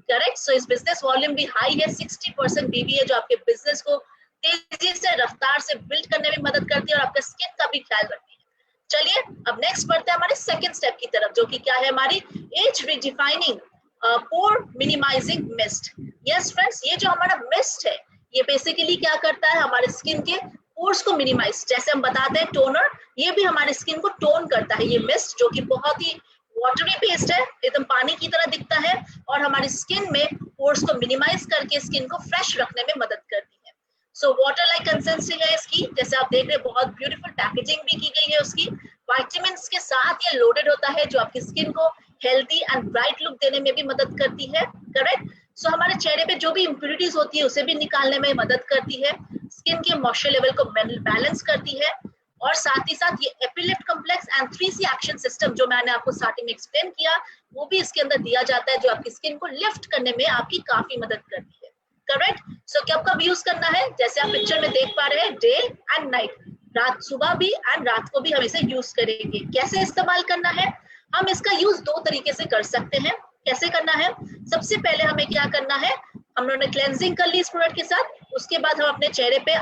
करेक्ट। सो इस बिजनेस वॉल्यूम भी हाई है, 60% बीवी है जो आपके बिजनेस को तेजी से रफ्तार से बिल्ड करने में मदद करती है और आपका स्किन का भी ख्याल रखती है। चलिए अब नेक्स्ट बढ़ते हैं हमारे सेकंड स्टेप की तरफ, जो कि क्या है हमारी एज रिडिफाइनिंग पोर मिनिमाइजिंग मिस्ट। यस फ्रेंड्स, ये जो हमारा मिस्ट है ये बेसिकली क्या करता है, हमारे स्किन के पोर्स को मिनिमाइज, जैसे हम बताते हैं टोनर, ये भी हमारे स्किन को टोन करता है। ये मिस्ट जो कि बहुत ही वाटरी बेस्ड है, एकदम पानी की तरह दिखता है और हमारी स्किन में पोर्स को मिनिमाइज करके स्किन को फ्रेश रखने में मदद करती है। सो वाटर लाइक कंसिस्टेंसी है इसकी, जैसे आप देख रहे हैं बहुत ब्यूटीफुल पैकेजिंग भी की गई है उसकी। विटामिन्स के साथ ये लोडेड होता है जो आपकी स्किन को हेल्दी एंड ब्राइट लुक देने में भी मदद करती है, करेक्ट। सो हमारे चेहरे पे जो भी इम्प्यूरिटीज होती है उसे भी निकालने में मदद करती है, स्किन के मॉइस्चर लेवल को बैलेंस करती है और साथ ही साथ ये Epilift complex and 3C action system जो मैंने आपको स्टार्टिंग में एक्सप्लेन किया वो भी इसके अंदर दिया जाता है, जो आपकी स्किन को लिफ्ट करने में आपकी काफी मदद करती है, करेक्ट। सो कब कब यूज करना है, जैसे आप पिक्चर में देख पा रहे हैं, डे एंड नाइट, रात सुबह भी एंड रात को भी हम इसे यूज करेंगे। कैसे इस्तेमाल करना है, हम इसका यूज दो तरीके से कर सकते हैं। कैसे करना है, सबसे पहले हमें क्या करना है, हम लोगों ने क्लेंजिंग कर ली इस प्रोडक्ट के साथ, उसके बाद हम अपने चेहरे पे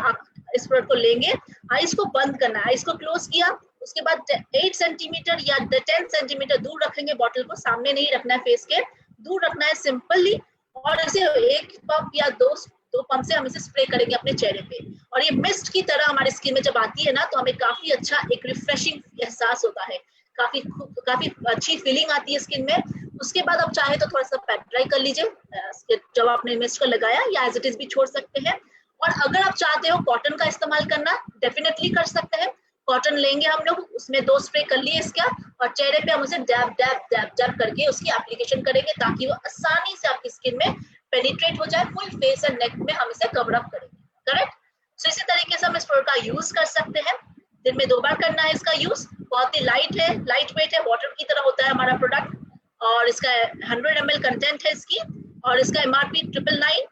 इस प्रोडक्ट को लेंगे, आईज को बंद करना है, आईज को क्लोज किया, उसके बाद 8 सेंटीमीटर या 10 सेंटीमीटर दूर रखेंगे, बॉटल को सामने नहीं रखना है, फेस के दूर रखना है सिंपली, और इसे एक पंप या दो पंप से हम इसे स्प्रे करेंगे अपने चेहरे पे। और ये मिस्ट की तरह हमारे स्किन में जब आती है ना तो हमें काफी अच्छा एक रिफ्रेशिंग एहसास होता है, काफी अच्छी फीलिंग आती है स्किन में। उसके बाद आप चाहे तो थोड़ा सा पैट ड्राई कर लीजिए जब आपने मिस्ट को लगाया, या एज इट इज भी छोड़ सकते हैं। और अगर आप चाहते हो कॉटन का इस्तेमाल करना, डेफिनेटली कर सकते हैं। कॉटन लेंगे हम लोग, उसमें 2 स्प्रे कर लिए इसका, और चेहरे पे हम उसे डैब डैब डैब डैब करके उसकी एप्लीकेशन करेंगे ताकि वो आसानी से आपकी स्किन में पेनिट्रेट हो जाए, फुल फेस एंड नेक में हम इसे कवर अप करेंगे, करेक्ट। सो इसी तरीके से हम इस प्रोडक्ट का यूज कर सकते हैं, दिन में 2 बार करना है इसका यूज। बहुत ही लाइट है, लाइट वेट है, वाटर की तरह होता है हमारा प्रोडक्ट, और इसका 100 ml कंटेंट है इसकी, और इसका MRP 999,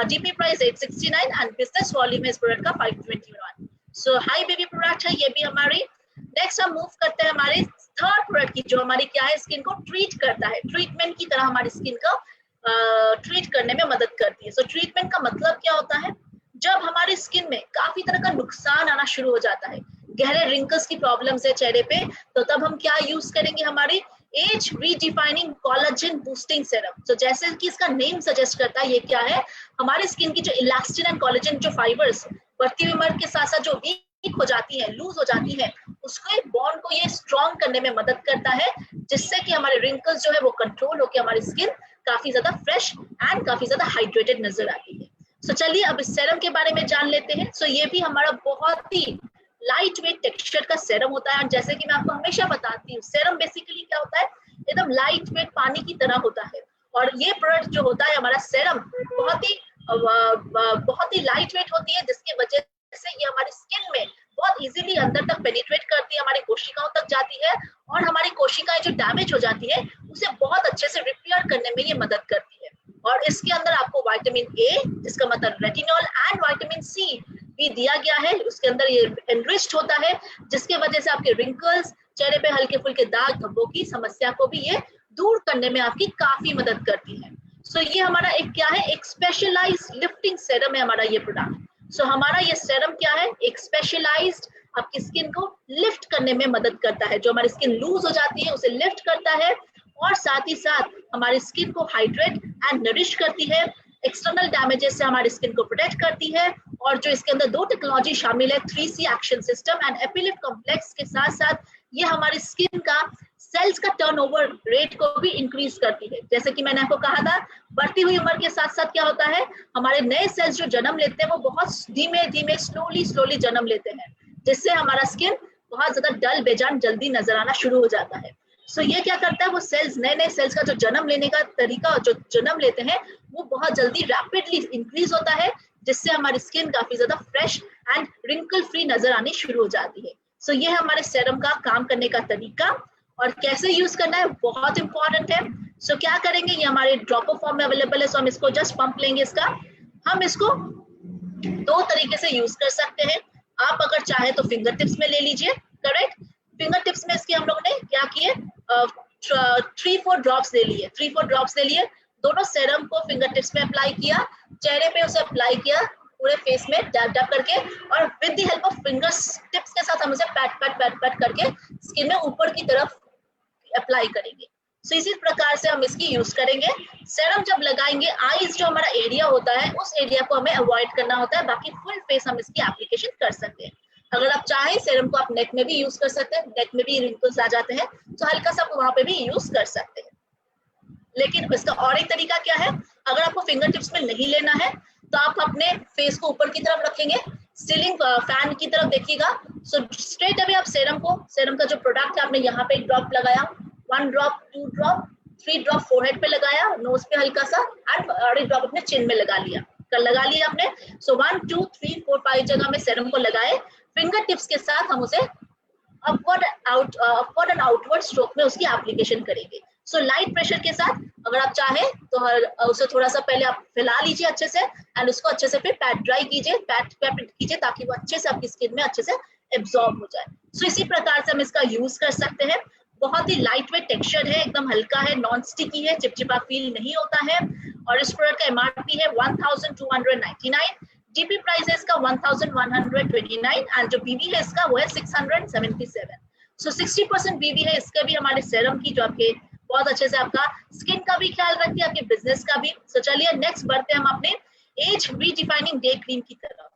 GP price 869 and business volume है इस प्रोडक्ट का 521। सो हाई बेबी प्रोडक्ट है ये भी हमारी। नेक्स्ट हम मूव करते हैं हमारे थर्ड प्रोडक्ट की, जो हमारी क्या है, स्किन को ट्रीट करता है, ट्रीटमेंट की तरह हमारी स्किन को ट्रीट करने में मदद करती है। सो ट्रीटमेंट का मतलब क्या होता है, जब हमारी स्किन में काफी तरह का नुकसान आना शुरू हो जाता है, गहरे रिंकल्स की प्रॉब्लम्स है चेहरे पे, तो तब हम क्या यूज करेंगे, हमारी age redefining collagen boosting serum. तो जैसे कि इसका नेम सजेस्ट करता है, ये क्या है, हमारी स्किन की जो इलास्टिन एंड कोलाजन जो फाइबर्स बढ़ती हुई उम्र के साथ साथ जो वीक हो जाती है, लूज हो जाती है, उसको एक बॉन्ड को ये स्ट्रॉन्ग करने में मदद करता है, जिससे कि हमारे रिंकल्स जो है वो कंट्रोल होकर हमारी स्किन काफी ज्यादा फ्रेश एंड काफी ज्यादा हाइड्रेटेड नजर आती है। सो चलिए अब इस सेरम के बारे में जान लेते हैं। सो ये भी हमारा बहुत ही लाइट वेट टेक्सचर का सेरम होता है, जैसे कि मैं आपको हमेशा बताती हूँ, सेरम बेसिकली क्या होता है, एकदम लाइट वेट पानी की तरह होता है। और ये प्रोडक्ट जो होता है हमारा सेरम बहुत ही लाइट वेट होती है, जिसकी वजह से ये हमारी स्किन में बहुत इजीली अंदर तक पेनिट्रेट करती है, हमारी कोशिकाओं तक जाती है, और हमारी कोशिकाएं जो डैमेज हो जाती है उसे बहुत अच्छे से रिपेयर करने में ये मदद करती है। और इसके अंदर आपको विटामिन ए, जिसका मतलब रेटिनॉल, एंड विटामिन सी भी दिया गया है, उसके अंदर ये एनरिच्ड होता है, जिसके वजह से आपके रिंकल्स, चेहरे पे हल्के फुल्के दाग धब्बों की समस्या को भी ये दूर करने में आपकी काफी मदद करती है। सो ये हमारा एक क्या है, एक स्पेशलाइज्ड लिफ्टिंग सेरम है हमारा ये प्रोडक्ट। सो हमारा ये सेरम क्या है, एक स्पेशलाइज्ड आपकी स्किन को लिफ्ट करने में मदद करता है, जो हमारी स्किन लूज हो जाती है उसे लिफ्ट करता है, और साथ ही साथ हमारी स्किन को हाइड्रेट एंड नरिश करती है, एक्सटर्नल डैमेजेस से हमारी स्किन को प्रोटेक्ट करती है। और जो इसके अंदर 2 टेक्नोलॉजी शामिल है, 3C action system and Epilift complex के साथ साथ ये हमारी स्किन का सेल्स का टर्नओवर रेट को भी इंक्रीज करती है। जैसे कि मैंने आपको कहा था, बढ़ती हुई उम्र के साथ साथ क्या होता है, हमारे नए सेल्स जो जन्म लेते हैं वो बहुत धीमे धीमे स्लोली जन्म लेते हैं, जिससे हमारा स्किन बहुत ज्यादा डल बेजान जल्दी नजर आना शुरू हो जाता है। सो ये क्या करता है, वो सेल्स, नए नए सेल्स का जो जन्म लेने का तरीका, जो जन्म लेते हैं, वो बहुत जल्दी रैपिडली इंक्रीज होता है, जिससे हमारी स्किन काफी ज्यादा फ्रेश एंड रिंकल फ्री नजर आनी शुरू हो जाती है। सो ये है हमारे सेरम का काम करने का तरीका, और कैसे यूज करना है बहुत इंपॉर्टेंट है। सो क्या करेंगे, ये हमारे ड्रॉपर फॉर्म में अवेलेबल है, सो हम इसको जस्ट पंप लेंगे इसका। हम इसको दो तरीके से यूज कर सकते हैं। आप अगर चाहे तो फिंगर टिप्स में ले लीजिए, करेक्ट। फिंगर टिप्स में इसके हम लोगों ने क्या किए, 3-4 ड्रॉप्स ले लिए, 3-4 ड्रॉप्स ले लिए, दोनों सेरम को फिंगर टिप्स में अप्लाई किया, चेहरे पे उसे अप्लाई किया, पूरे फेस में डैब डैब करके, और with the help of finger tips के साथ हम उसे पैट पैट पैट पैट करके स्किन में ऊपर की तरफ अप्लाई करेंगे। सो इसी प्रकार से हम इसकी यूज करेंगे। सेरम जब लगाएंगे, आईज जो हमारा एरिया होता है, उस एरिया को हमें अवॉइड करना होता है, बाकी फुल फेस हम इसकी एप्लीकेशन कर सकते हैं। अगर आप चाहें सेरम को आप नेक में भी यूज कर सकते हैं, नेक में भी रिंकल्स आ जाते हैं तो हल्का सा वहां पे भी यूज कर सकते हैं। लेकिन इसका और एक तरीका क्या है, अगर आपको फिंगर टिप्स में नहीं लेना है तो आप अपने फेस को ऊपर की तरफ रखेंगे, सीलिंग फैन की तरफ देखिएगा। सो स्ट्रेट अवे आप सेरम का जो प्रोडक्ट है, आपने यहाँ पे एक ड्रॉप लगाया, 1 ड्रॉप, 2 ड्रॉप, 3 ड्रॉप फोरहेड पे लगाया, नोज पे हल्का सा, और एक ड्रॉप अपने चिन में लगा लिया, लगा लिया आपने। सो 1 2 3 4 5 जगह में सेरम को लगाए, फिंगर टिप्स के साथ हम उसे अपवर्ड एंड आउटवर्ड स्ट्रोक में उसकी एप्लीकेशन करेंगे। सो लाइट प्रेशर के साथ, अगर आप चाहें तो उसे थोड़ा सा पहले आप फैला लीजिए अच्छे से, एंड उसको अच्छे से फिर पैट ड्राई कीजिए, पैट कीजिए, ताकि वो अच्छे से आपकी स्किन में अच्छे से एब्जॉर्ब हो जाए। सो इसी प्रकार से हम इसका यूज कर सकते हैं। बहुत ही लाइट वेट टेक्सचर है, एकदम हल्का है, नॉन स्टिकी है, चिपचिपा फील नहीं होता है, और इस प्रोडक्ट का एमआरपी है 1299, जीपी प्राइस है इसका 1129, एंड जो बीबी है इसका वो है 677। सो 60% बीबी है इसका भी हमारे सेरम की, जो आपके बहुत अच्छे से आपका स्किन का भी ख्याल रखती है, आपके बिजनेस का भी। सो चलिए नेक्स्ट बढ़ते हैं हम अपने एज रीडिफाइनिंग डे क्रीम की तरफ।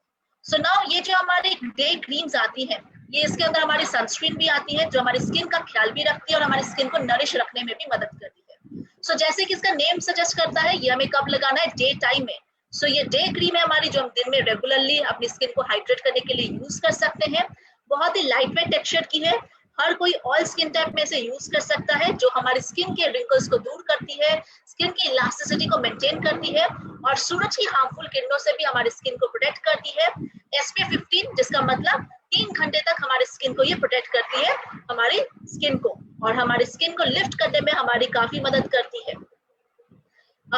सो नाउ ये जो हमारे डे क्रीम्स आती है, ये इसके अंदर हमारी सनस्क्रीन भी आती है, जो हमारी स्किन का ख्याल भी रखती है और हमारी स्किन को नरिश रखने में भी मदद करती है। सो जैसे कि इसका नेम सजेस्ट करता है, ये हमें कब लगाना है, डे टाइम में। सो ये डे क्रीम है हमारी, जो हम दिन में रेगुलरली अपनी स्किन को हाइड्रेट करने के लिए यूज कर सकते हैं। बहुत ही लाइट वेट टेक्सचर की है, हर कोई ऑल स्किन टाइप में से यूज कर सकता है, जो हमारी स्किन के रिंकल्स को दूर करती है, स्किन की इलास्टिसिटी को मेंटेन करती है, और सूरज की हार्मफुल किरणों से भी हमारी स्किन को प्रोटेक्ट करती है। SPF 15, जिसका मतलब 3 घंटे तक हमारी स्किन को ये प्रोटेक्ट करती है, हमारी स्किन को, और हमारी स्किन को लिफ्ट करने में हमारी काफी मदद करती है।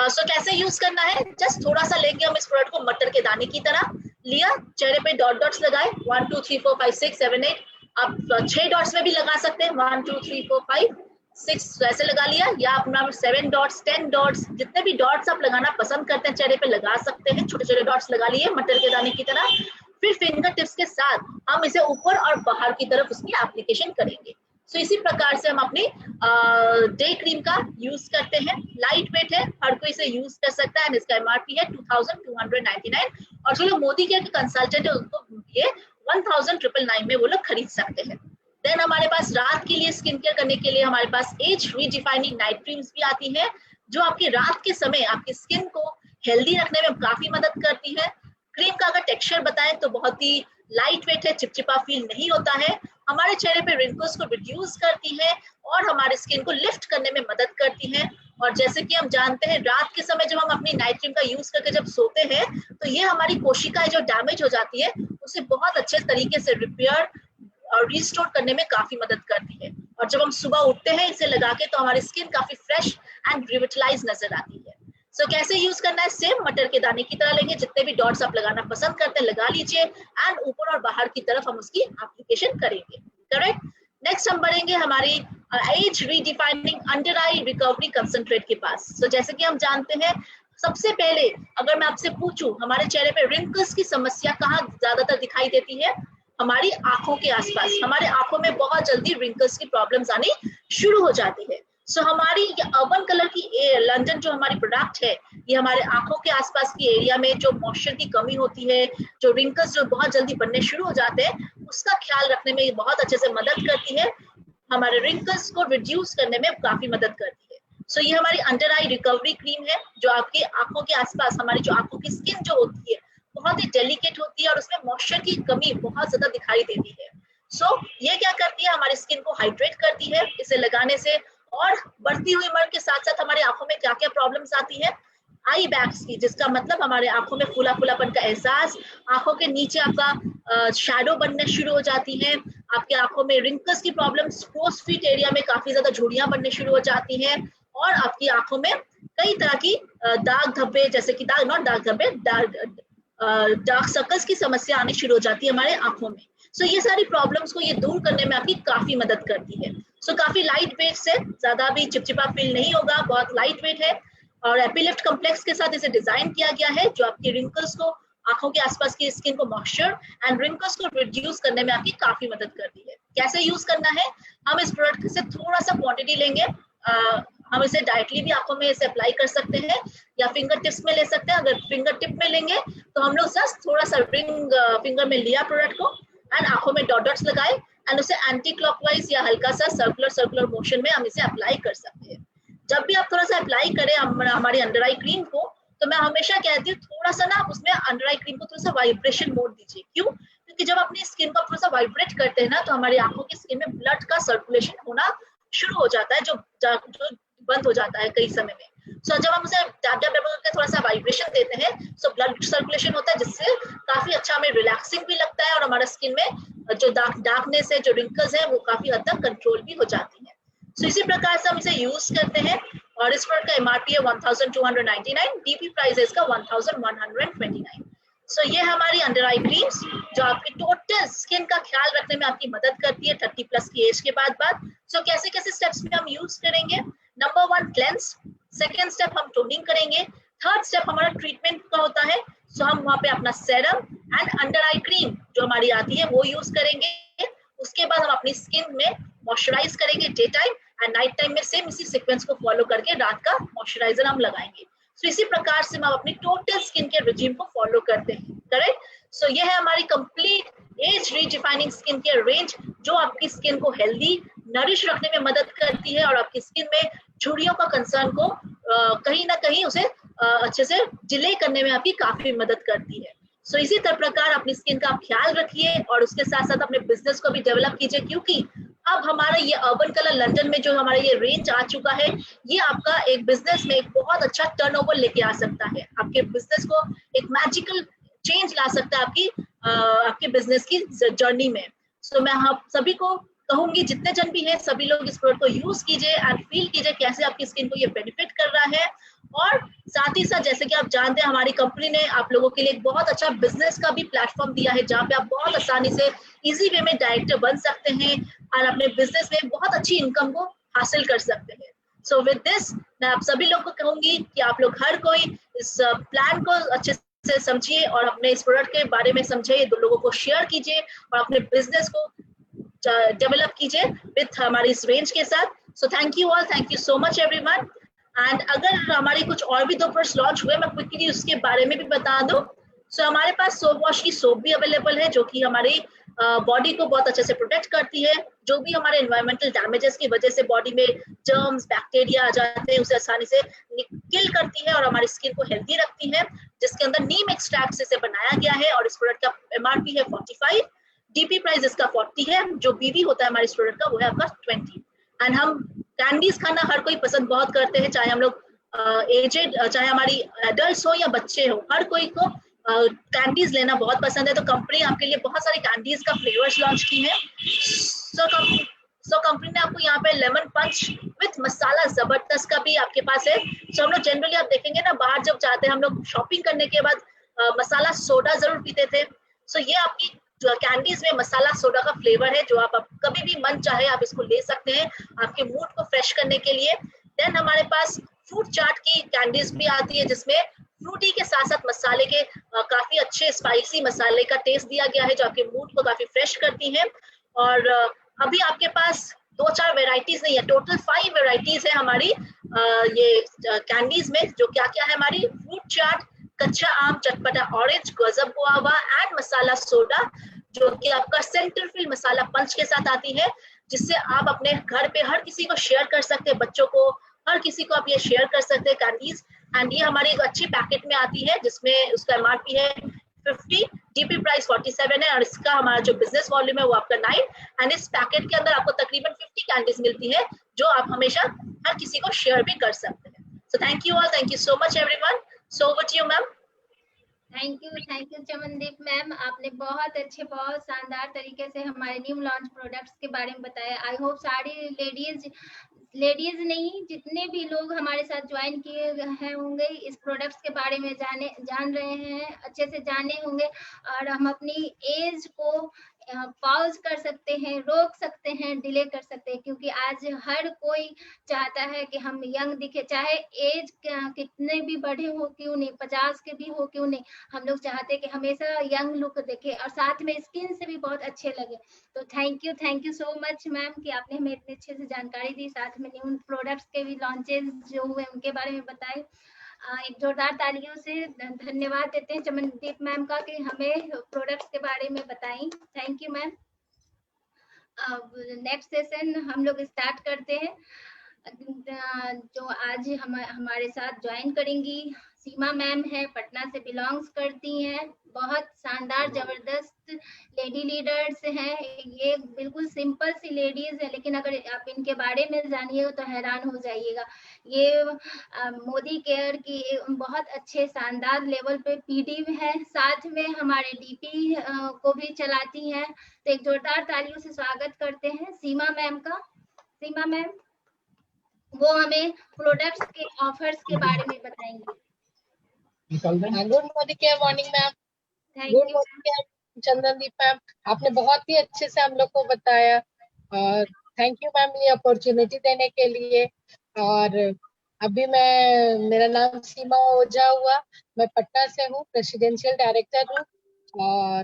सो कैसे यूज करना है, जस्ट थोड़ा सा लेंगे हम इस प्रोडक्ट को मटर के दाने की तरह, लिया, चेहरे पे डॉट डॉट्स लगाए, 1 2 3 4 5 6 7 8, आप 6 डॉट्स में भी लगा सकते हैं, 1 2 3 4 5 6 वैसे लगा लिया, या अपना 7 डॉट्स 10 डॉट्स, जितने भी डॉट्स आप लगाना पसंद करते हैं चेहरे पे लगा सकते हैं, छोटे छोटे डॉट्स लगा लिए मटर के दाने की तरह। फिर फिंगर टिप्स के साथ हम इसे ऊपर और बाहर की तरफ उसकी एप्लीकेशन करेंगे। सो इसी प्रकार से हम अपनी डे क्रीम का यूज करते हैं। लाइट वेट है, हर कोई इसे यूज कर सकता है, इसका एमआरपी है 2299, और जो लोग मोदी केयर के कंसल्टेंट है उनको ये 1999 में वो लोग खरीद सकते हैं। देन हमारे पास रात के लिए स्किन केयर करने के लिए हमारे पास एज रीडिफाइनिंग नाइट क्रीम्स भी आती है, जो आपकी रात के समय आपकी स्किन को हेल्दी रखने में काफी मदद करती है। क्रीम का अगर टेक्सचर बताएं तो बहुत ही लाइट वेट है, चिपचिपा फील नहीं होता है, हमारे चेहरे पे रिंकल्स को रिड्यूस करती है और हमारे स्किन को लिफ्ट करने में मदद करती है। और जैसे कि हम जानते हैं, रात के समय जब हम अपनी नाइट क्रीम का यूज करके जब सोते हैं तो ये हमारी कोशिकाएं जो डैमेज हो जाती है उसे बहुत अच्छे तरीके से रिपेयर और रिस्टोर करने में काफी मदद करती है। और जब हम सुबह उठते हैं इसे लगा के तो हमारी स्किन काफी फ्रेश एंड रिविटलाइज नजर आती है। सो कैसे यूज करना है, सेम मटर के दाने की तरह लेंगे, जितने भी डॉट्स आप लगाना पसंद करते हैं लगा लीजिए, एंड ऊपर और बाहर की तरफ हम उसकी एप्लीकेशन करेंगे। करेक्ट। नेक्स्ट हम बढ़ेंगे हमारी एज रीडिफाइनिंग अंडर आई रिकवरी कंसंट्रेट के पास। सो जैसे कि हम जानते हैं, सबसे पहले अगर मैं आपसे पूछूं हमारे चेहरे पे रिंकल्स की समस्या कहाँ ज्यादातर दिखाई देती है, हमारी आंखों के आसपास। हमारे आंखों में बहुत जल्दी रिंकल्स की प्रॉब्लम्स आनी शुरू हो जाती है। सो हमारी ये अर्बन कलर की लंदन जो हमारी प्रोडक्ट है, ये हमारे आंखों के आसपास की एरिया में जो मॉइस्चर की कमी होती है, जो रिंकल्स जो बहुत जल्दी बनने शुरू हो जाते हैं, उसका ख्याल रखने में ये बहुत अच्छे से मदद करती है, हमारे रिंकल्स को रिड्यूस करने में काफी मदद करती है। सो ये हमारी अंडर आई रिकवरी क्रीम है, जो आपकी आंखों के आसपास, हमारी जो आंखों की स्किन जो होती है बहुत ही डेलिकेट होती है और उसमें मॉइस्चर की कमी बहुत ज्यादा दिखाई देती है। सो ये क्या करती है, हमारी स्किन को हाइड्रेट करती है इसे लगाने से। और बढ़ती हुई उम्र के साथ साथ हमारी आंखों में क्या क्या प्रॉब्लम्स आती है, आई बैग्स की, जिसका मतलब हमारे आंखों में फूला फूलापन का एहसास, आंखों के नीचे आपका शैडो बनने शुरू हो जाती है, आपकी आंखों में रिंकल्स की प्रॉब्लम्स, क्रोस फीट एरिया में काफी ज्यादा झुर्रियां बनने शुरू हो जाती हैं, और आपकी आंखों में कई तरह की दाग धब्बे, जैसे कि दाग, नॉट दाग धब्बे, डार्क सर्कल्स की समस्या आनी शुरू हो जाती है हमारे आंखों में। सो ये सारी प्रॉब्लम्स को ये दूर करने में आपकी काफी मदद करती है। सो काफी लाइट वेट से, ज्यादा भी चिपचिपा फील नहीं होगा, बहुत लाइट वेट है, और एपीलिफ्ट कॉम्प्लेक्स के साथ इसे डिजाइन किया गया है, जो आपकी रिंकल्स को, आंखों के आसपास की स्किन को मॉइस्चर एंड रिंकल्स को रिड्यूस करने में आपकी काफी मदद करती है। कैसे यूज करना है, हम इस प्रोडक्ट से थोड़ा सा क्वांटिटी लेंगे, हम इसे डायरेक्टली भी आंखों में इसे अप्लाई कर सकते हैं या फिंगर टिप्स में ले सकते हैं। अगर फिंगर टिप में लेंगे तो हम लोग जस्ट थोड़ा सा रिंग फिंगर में लिया प्रोडक्ट को एंड आंखों में डॉट डॉट्स लगाए एंड उसे एंटी क्लॉकवाइज या हल्का सा सर्कुलर मोशन में हम इसे अप्लाई कर सकते हैं। जब भी आप थोड़ा सा अप्लाई करें हमारी अंडर आई क्रीम को, तो मैं हमेशा कहती हूँ थोड़ा सा ना उसमें अंडर आई क्रीम को थोड़ा सा वाइब्रेशन मोड दीजिए। क्यों? क्योंकि जब अपनी स्किन को थोड़ा सा वाइब्रेट करते हैं ना, तो हमारी आंखों की स्किन में ब्लड का सर्कुलेशन होना शुरू हो जाता है, जो बंद हो जाता है कई समय में। सो जब हम उसे टैप टैप करके थोड़ा सा वाइब्रेशन देते हैं, सो ब्लड सर्कुलेशन होता है, जिससे काफी अच्छा हमें रिलैक्सिंग भी लगता है, और हमारा स्किन में जो डार्कनेस है, जो रिंकल्स है, वो काफी हद तक कंट्रोल भी हो जाती है। सो इसी प्रकार से हम इसे यूज करते हैं। और इस प्रोडक्ट का एमआरपी है 1299, डीपी प्राइस है इसका 1129। सो ये हमारी अंडर आई क्रीम्स जो आपकी टोटल स्किन का ख्याल रखने में आपकी मदद करती है 30+ की एज के बाद। सो कैसे कैसे स्टेप्स में हम यूज करेंगे, नंबर 1 क्लेंस, सेकेंड स्टेप हम टोनिंग करेंगे, थर्ड स्टेप हमारा ट्रीटमेंट का होता है। सो हम वहां पे अपना serum and under eye cream जो हमारी आती है वो यूज करेंगे। उसके बाद हम अपनी स्किन में मॉइस्चराइज करेंगे day time, and night time में सेम इसी सीक्वेंस को फॉलो करके रात का मॉइस्चराइजर हम लगाएंगे। सो इसी प्रकार से हम अपनी टोटल स्किन केयर रिजीम को फॉलो करते हैं, करेक्ट। सो ये है हमारी complete age redefining skin care range, जो आपकी स्किन को हेल्दी नरिश रखने में मदद करती है, और आपकी स्किन में झुर्रियों का कंसर्न को कहीं ना कहीं उसे अच्छे से डिले करने में आपकी काफी मदद करती है। सो इसी तरह प्रकार अपनी स्किन का आप ख्याल रखिए, और उसके साथ साथ अपने बिजनेस को भी डेवलप कीजिए, क्योंकि अब हमारा ये अर्बन कलर लंदन में जो हमारा ये रेंज आ चुका है, ये आपका एक बिजनेस में एक बहुत अच्छा टर्नओवर लेके आ सकता है, आपके बिजनेस को एक मैजिकल चेंज ला सकता है आपके बिजनेस की जर्नी में। सो मैं आप सभी को कहूंगी, जितने जन भी हैं सभी लोग इस प्रोडक्ट को यूज कीजिए एंड फील कीजिए कैसे आपकी स्किन को ये बेनिफिट कर रहा है। और साथ ही साथ जैसे कि आप जानते हैं, हमारी कंपनी ने आप लोगों के लिए एक बहुत अच्छा बिजनेस का भी प्लेटफॉर्म दिया है, जहाँ पे आप बहुत आसानी से इजी वे में डायरेक्टर बन सकते हैं और अपने बिजनेस में बहुत अच्छी इनकम को हासिल कर सकते हैं। सो विद दिस मैं आप सभी लोग को कहूंगी कि आप लोग हर कोई इस प्लान को अच्छे से समझिए और अपने इस प्रोडक्ट के बारे में समझिए, दो लोगों को शेयर कीजिए और अपने बिजनेस को डेवलप कीजिए विथ हमारी इस रेंज के साथ। सो thank you all, thank you so much everyone. And अगर हमारी कुछ और भी 2 प्रोडक्ट्स लॉन्च हुए, मैं क्विकली उसके बारे में भी बता दूं। सो हमारे पास सोप वॉश की सोप भी अवेलेबल है, जो कि हमारी बॉडी को बहुत अच्छे से प्रोटेक्ट करती है। जो भी हमारे एनवायरमेंटल डैमेजेस की वजह से बॉडी में जर्म्स बैक्टीरिया आ जाते हैं, उसे आसानी से किल करती है और हमारी स्किन को हेल्दी रखती है, जिसके अंदर नीम एक्सट्रैक्ट से इसे बनाया गया है। और इस प्रोडक्ट का एमआरपी है 45, डीपी प्राइस इसका 40 है, जो बीवी होता है हमारे इस प्रोडक्ट का वो है आपका 20। एंड हम कैंडीज खाना हर कोई पसंद बहुत करते हैं, चाहे हम लोग एजेड, चाहे हमारी एडल्ट हो या बच्चे हो, हर कोई को कैंडीज लेना बहुत पसंद है। तो कंपनी आपके लिए बहुत सारी कैंडीज का फ्लेवर्स लॉन्च की है। सो कंपनी ने आपको यहाँ पे लेमन पंच विथ मसाला जबरदस्त का भी आपके पास है। सो हम लोग जनरली आप देखेंगे ना, बाहर जब जाते हैं हम लोग शॉपिंग करने के बाद मसाला सोडा जरूर पीते थे। सो ये आपकी जो कैंडीज में मसाला सोडा का फ्लेवर है, जो आप कभी भी मन चाहे आप इसको ले सकते हैं आपके मूड को फ्रेश करने के लिए। देन हमारे पास फ्रूट चाट की कैंडीज भी आती है, जिसमें फ्रूटी के साथ साथ मसाले के काफी अच्छे स्पाइसी मसाले का टेस्ट दिया गया है, जो आपके मूड को काफी फ्रेश करती है। और अभी आपके पास 2-4 वेराइटीज नहीं है, टोटल 5 वेराइटीज है हमारी ये कैंडीज में। जो क्या क्या है हमारी, फ्रूट चाट, कच्चा आम, चटपटा ऑरेंज, गजब गुआवा एंड मसाला सोडा, जो कि आपका सेंटर फिल मसाला पंच के साथ आती है, जिससे आप अपने घर पे हर किसी को शेयर कर सकते हैं, बच्चों को, हर किसी को आप ये शेयर कर सकते हैं कैंडीज। एंड ये हमारी एक अच्छी पैकेट में आती है, जिसमें उसका एमआरपी है 50, डीपी प्राइस 47 है, और इसका हमारा जो बिजनेस वॉल्यूम है वो आपका 9, एंड इस पैकेट के अंदर आपको तकरीबन 50 कैंडीज मिलती है जो आप हमेशा हर किसी को शेयर भी कर सकते हैं। So thank you all, thank you so much everyone. So over to you ma'am. Thank you Chamandeep ma'am, आपने बहुत अच्छे बहुत शानदार तरीके से हमारे न्यू लॉन्च प्रोडक्ट्स के बारे में बताया। आई होप सारी लेडीज नहीं, जितने भी लोग हमारे साथ ज्वाइन किए हैं होंगे इस प्रोडक्ट्स के बारे में जान रहे हैं, अच्छे से जाने होंगे, और हम अपनी एज को पॉज कर सकते हैं, रोक सकते हैं, डिले कर सकते हैं, क्योंकि आज हर कोई चाहता है कि हम यंग दिखे, चाहे एज कितने भी बड़े हो क्यों नहीं, 50 के भी हो क्यों नहीं, हम लोग चाहते हैं कि हमेशा यंग लुक देखे और साथ में स्किन से भी बहुत अच्छे लगे। तो thank you so much ma'am कि आपने हमें इतने अच्छे से जानकारी दी, साथ में न्यू प्रोडक्ट्स के भी लॉन्चेस जो हुए उनके बारे में बताए। एक जोरदार तालियों से धन्यवाद देते हैं चमनदीप मैम का कि हमें प्रोडक्ट्स के बारे में बताई। Thank you ma'am. अब नेक्स्ट सेशन हम लोग स्टार्ट करते हैं। जो आज हमारे साथ ज्वाइन करेंगी सीमा मैम है, पटना से बिलोंग्स करती हैं, बहुत शानदार जबरदस्त लेडी लीडर्स हैं। ये बिल्कुल सिंपल सी लेडीज है, लेकिन अगर आप इनके बारे में जानिए तो हैरान हो जाइएगा। ये मोदी केयर की बहुत अच्छे शानदार लेवल पे पीडी है, साथ में हमारे डीपी को भी चलाती हैं। तो एक जोरदार तालियों से स्वागत करते हैं सीमा मैम का। सीमा मैम वो हमें प्रोडक्ट्स के ऑफर्स के बारे में बताएंगे। Good morning ma'am. Good morning Chandandeep ma'am, आपने बहुत ही अच्छे से हम लोग को बताया, और थैंक यू मैम ये अपॉर्चुनिटी देने के लिए। और अभी मेरा नाम सीमा ओझा हुआ, मैं पटना से हूँ, प्रेसिडेंशियल डायरेक्टर हूँ, और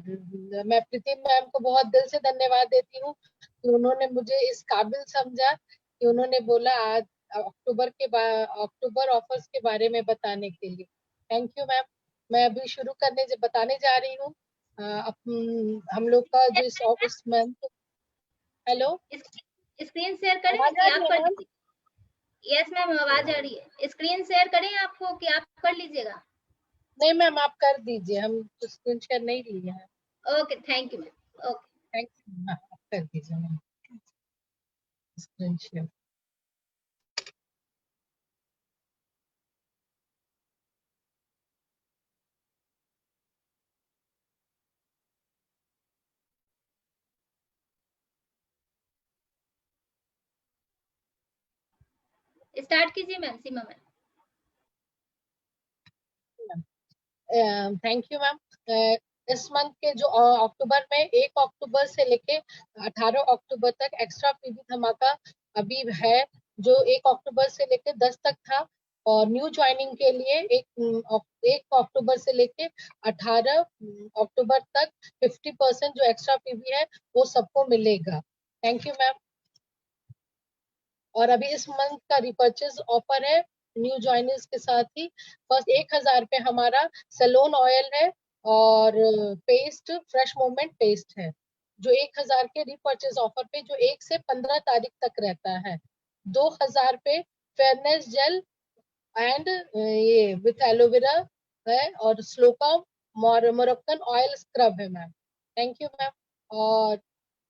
मैं प्रीति मैम को बहुत दिल से धन्यवाद देती हूँ कि उन्होंने मुझे इस काबिल समझा कि उन्होंने बोला आज अक्टूबर ऑफर्स के बारे में बताने के लिए। Thank you ma'am. मैं अभी शुरू बताने जा रही हूँ हम लोग का जो इस मंथ। हेलो, स्क्रीन शेयर करें कि आप कर लीजिए? यस मैम आवाज आ रही है। स्क्रीन शेयर करें आपको कि आप कर लीजिएगा? नहीं मैम आप कर दीजिए, हम तो स्क्रीन शेयर नहीं लिए हैं। Okay thank you ma'am. Okay thank you, आप कर दीजिए मैम स्क्रीन शेयर। स्टार्ट कीजिए ma'am. Seema ma'am thank you ma'am. इस मंथ के जो अक्टूबर में 1 अक्टूबर से लेके 18 अक्टूबर तक एक्स्ट्रा पीवी धमाका अभी है, जो 1 अक्टूबर से लेके 10 तक था, और न्यू ज्वाइनिंग के लिए 1 अक्टूबर से लेके 18 अक्टूबर तक 50% जो एक्स्ट्रा पीवी है वो सबको मिलेगा। Thank you ma'am. और अभी इस मंथ का रिपर्चेज ऑफर है न्यू ज्वाइनर्स के साथ ही। फर्स्ट 1000 पे हमारा सैलून ऑयल है, और पेस्ट फ्रेश मूवमेंट पेस्ट है, जो 1000 के रिपर्चेज ऑफर पे जो 1 से 15 तारीख तक रहता है। 2000 पे फेयरनेस जेल एंड ये विथ एलोवेरा है, और स्लोका मोरक्कन ऑयल स्क्रब है मैम। Thank you ma'am. और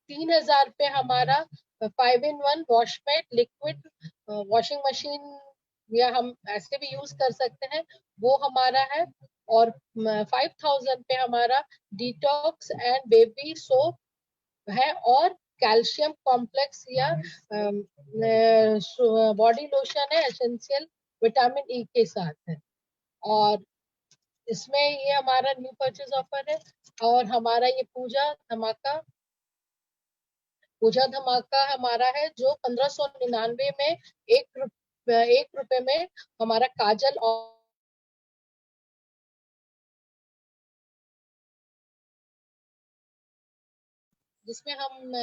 3000 पे हमारा 5-in-1 वॉशमेट लिक्विड वॉशिंग मशीन, या हम ऐसे भी यूज कर सकते हैं, वो हमारा है। और 5000 पे हमारा डिटॉक्स एंड बेबी सोप है, और कैल्शियम कॉम्प्लेक्स या बॉडी लोशन है एसेंशियल विटामिन ई के साथ है। और इसमें ये हमारा न्यू परचेज ऑफर है। और हमारा ये पूजा धमाका हमारा है, जो 1599 में 1 रुपए में हमारा काजल और जिसमें हम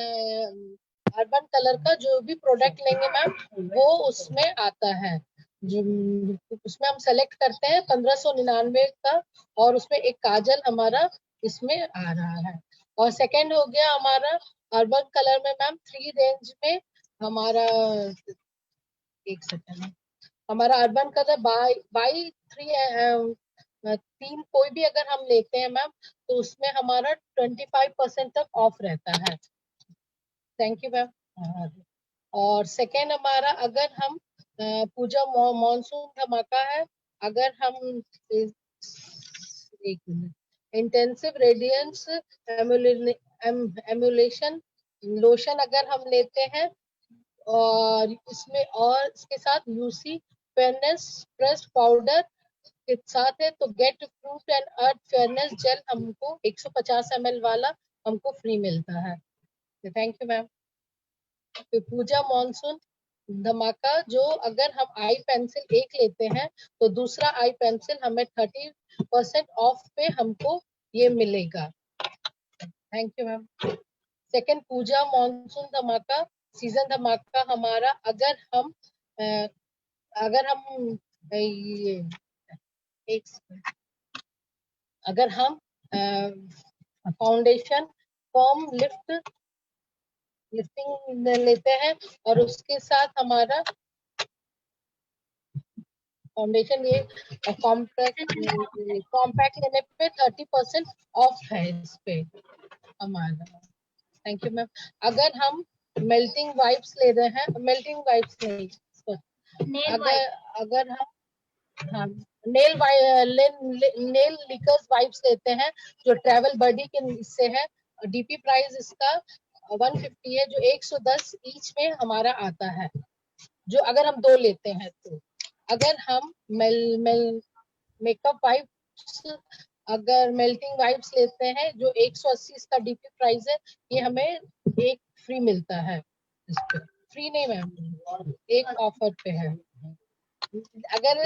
अर्बन कलर का जो भी प्रोडक्ट लेंगे मैम वो उसमें आता है। जो उसमें हम सेलेक्ट करते हैं 1599 का, और उसमें एक काजल हमारा इसमें आ रहा है। और सेकंड हो गया हमारा अर्बन कलर में मैम 3 रेंज में हमारा, एक सेकंड, हमारा अर्बन कलर बाई 3 3 कोई भी अगर हम लेते हैं मैम तो उसमें हमारा 25% तक ऑफ रहता है। Thank you ma'am. और सेकेंड हमारा अगर हम पूजा मॉनसून धमाका है, अगर हम इंटेंसिव रेडियंस एमुलेशन लोशन अगर हम लेते हैं और इसमें और इसके साथ यूसी फेयरनेस प्रेस पाउडर के साथ है तो get fruit and earth fairness gel हमको 150 ml वाला हमको फ्री मिलता है। Thank you ma'am. Puja monsoon धमाका जो अगर हम आई पेंसिल एक लेते हैं तो दूसरा आई पेंसिल हमें 30% ऑफ पे हमको ये मिलेगा। Thank you ma'am. Second Puja monsoon धमाका सीजन धमाका हमारा अगर हम ये अगर हम फाउंडेशन फॉर्म लिफ्टिंग लेते हैं और उसके साथ हमारा फाउंडेशन ये कॉम्पैक्ट लेने पे 30% ऑफ है इस पे हमारा। Thank you ma'am. अगर हम मेल्टिंग वाइप्स ले रहे हैं, मेल्टिंग वाइप्स नहीं, अगर हम हाँ नेल लिकर्स वाइप्स लेते हैं जो ट्रैवल बडी के इससे है, डीपी प्राइस इसका 150 है, जो 110 ईच में हमारा आता है, जो अगर हम 2 लेते हैं तो। अगर हम मेकअप वाइप्स अगर मेल्टिंग वाइप्स लेते हैं जो 180 इसका डीपी प्राइस है, ये हमें एक फ्री मिलता है। इस पे फ्री नहीं मैम, एक ऑफर पे है। अगर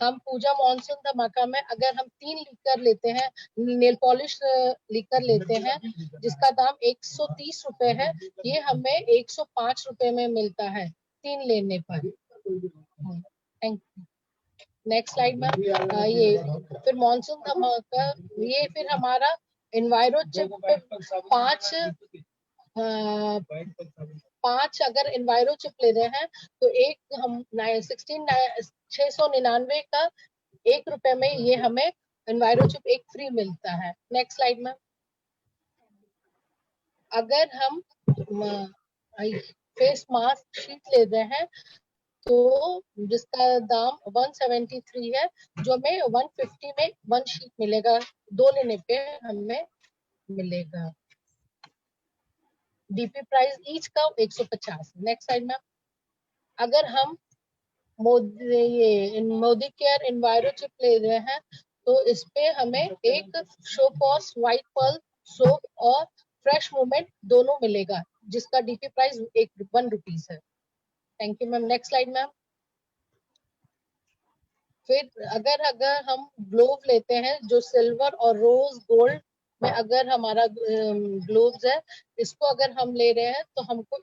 हम पूजा मॉनसून धमाका में अगर हम 3 लीटर लेते हैं, नेल पॉलिश लीटर लेते हैं जिसका दाम 130 रुपए है, ये हमें 105 रुपए में मिलता है 3 लेने पर। Thank you. नेक्स्ट स्लाइड में ये फिर मॉनसून धमाका, ये फिर हमारा एनवायरो चिप पे 5 अगर एनवायरो चिप ले रहे हैं तो एक हम 699 का 1 रुपए में ये हमें एनवायरो चिप एक फ्री मिलता है। नेक्स्ट स्लाइड में अगर हम फेस मास्क शीट ले रहे हैं तो जिसका दाम 173 है, जो हमें 150 में 1 शीट मिलेगा, 2 लेने पे हमें मिलेगा। डीपी प्राइस ईच का 150। नेक्स्ट साइड में अगर हम मोदी केयर एनवायरो चिप ले रहे हैं तो इस पे हमें एक शोपॉस व्हाइट पर्ल सोप और फ्रेश मूवमेंट दोनों मिलेगा, जिसका डीपी प्राइस 1 रुपीज है। Thank you ma'am. Next slide ma'am. फिर अगर हम ग्लोव लेते हैं जो सिल्वर और रोज गोल्ड में अगर हमारा ग्लोव्स है, इसको अगर हम ले रहे हैं तो हमको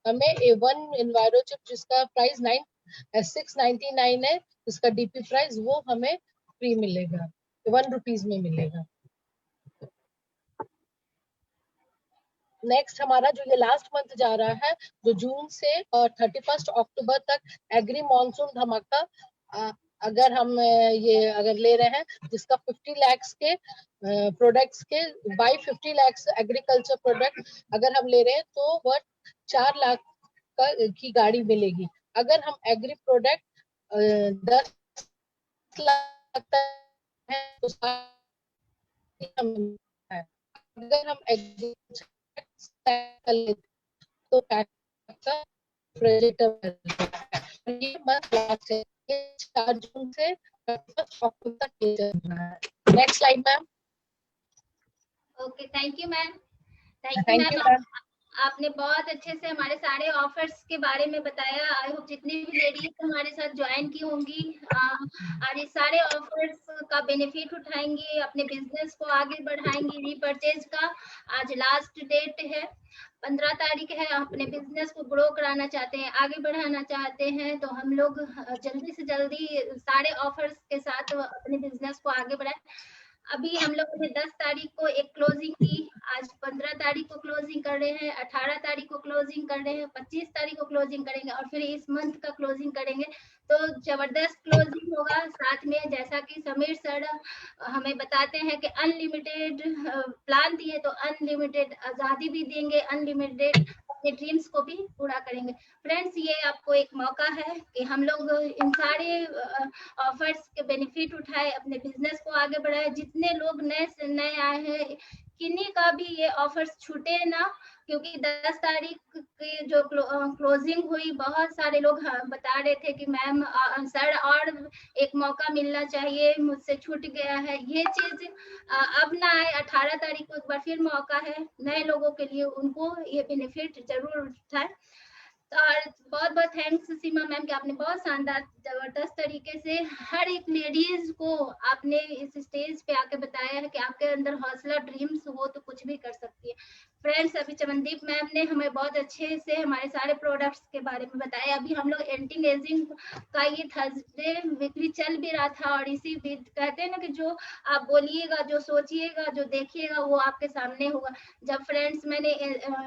हमें A1 एनवायरो चिप जिसका प्राइस 699 है, इसका डीपी प्राइस वो हमें फ्री मिलेगा, 1 रुपीज में मिलेगा। नेक्स्ट हमारा जो ये लास्ट मंथ जा रहा है, जो जून से 31 अक्टूबर तक एग्री मॉनसून धमाका, अगर हम ये अगर ले रहे हैं जिसका 50 lakhs के प्रोडक्ट्स के बाय 50 lakhs एग्रीकल्चर प्रोडक्ट अगर हम ले रहे हैं तो वह 4 लाख की गाड़ी मिलेगी। अगर हम एग्री प्रोडक्ट 10 लाख तक है तो अगर हम एग्रीकल्चर तो ये मंथ लास्ट है, 4 जून से 31 अक्टूबर तक ये चल रहा है। Next slide ma'am. Okay, thank you ma'am. Thank you ma'am. आपने बहुत अच्छे से हमारे सारे ऑफर्स के बारे में बताया। आई होप जितनी भी लेडीज हमारे साथ ज्वाइन की होंगी आज ये सारे ऑफर्स का बेनिफिट उठाएंगी, अपने बिजनेस को आगे बढ़ाएंगी। रीपरचेज का आज लास्ट डेट है, 15 तारीख है। अपने बिजनेस को ग्रो कराना चाहते हैं, आगे बढ़ाना चाहते हैं, तो हम लोग जल्दी से जल्दी सारे ऑफर्स के साथ अपने बिजनेस को आगे बढ़ाएं। अभी हम लोगों ने 10 तारीख को एक क्लोजिंग की, आज 15 तारीख को क्लोजिंग कर रहे हैं, 18 तारीख को क्लोजिंग कर रहे हैं, 25 तारीख को क्लोजिंग करेंगे और फिर इस मंथ का क्लोजिंग करेंगे। तो जबरदस्त क्लोजिंग होगा। साथ में जैसा कि समीर सर हमें बताते हैं कि अनलिमिटेड प्लान दिए तो अनलिमिटेड आजादी भी देंगे, अनलिमिटेड अपने ड्रीम्स को भी पूरा करेंगे। फ्रेंड्स, ये आपको एक मौका है कि हम लोग इन सारे ऑफर्स के बेनिफिट उठाए, अपने बिजनेस को आगे बढ़ाए। जितने लोग नए से नए आए हैं, किन्हीं का भी ये ऑफर्स छूटे ना, क्योंकि 10 तारीख की जो क्लोजिंग हुई, बहुत सारे लोग बता रहे थे कि मैम सर और एक मौका मिलना चाहिए, मुझसे छूट गया है। ये चीज अब ना आए, 18 तारीख को एक बार फिर मौका है नए लोगों के लिए, उनको ये बेनिफिट जरूर उठाए। और बहुत बहुत थैंक्स सीमा मैम कि आपने बहुत शानदार जबरदस्त तरीके से हर एक लेडीज को आपने इस स्टेज पे आके बताया है कि आपके अंदर हौसला, ड्रीम्स हो तो कुछ भी कर सकती है। फ्रेंड्स, अभी चमनदीप मैम ने हमें बहुत अच्छे से हमारे सारे प्रोडक्ट्स के बारे में बताया। अभी हम लोग एंटी एजिंग का ये थर्सडे वीकली चल भी रहा था, और इसी कहते हैं ना कि जो आप बोलिएगा, जो सोचिएगा, जो देखिएगा वो आपके सामने होगा। जब फ्रेंड्स मैंने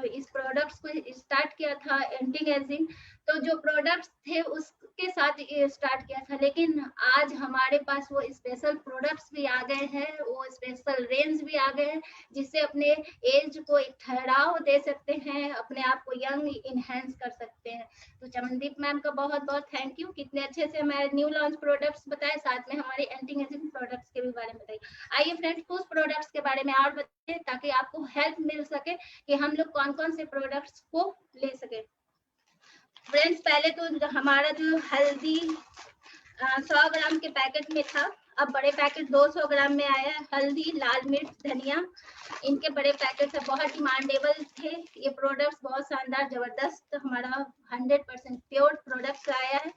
इस प्रोडक्ट्स को स्टार्ट किया था एंटी एजिंग, तो जो प्रोडक्ट्स थे उसके साथ स्टार्ट किया था, लेकिन आज हमारे पास वो स्पेशल प्रोडक्ट्स भी आ गए हैं, वो स्पेशल रेंज भी आ गए हैं, जिससे अपने एज को एक ठहराव दे सकते हैं, अपने आप को यंग इनहेंस कर सकते हैं। तो चमनदीप मैम का बहुत बहुत थैंक यू, कितने अच्छे से हमारे न्यू लॉन्च प्रोडक्ट्स बताए, साथ में हमारे एंटी एजिंग प्रोडक्ट्स के भी बारे में बताइए। आइए फ्रेंड्स, कुछ प्रोडक्ट्स के बारे में और बताइए ताकि आपको हेल्प मिल सके कि हम लोग कौन कौन से प्रोडक्ट्स को ले सके। फ्रेंड्स, पहले तो हमारा जो हल्दी 100 ग्राम के पैकेट में था, अब बड़े पैकेट 200 ग्राम में आया है। हल्दी, लाल मिर्च, धनिया, इनके बड़े पैकेट से बहुत डिमांडेबल थे। ये प्रोडक्ट्स बहुत शानदार जबरदस्त हमारा 100% प्योर प्रोडक्ट्स आया है।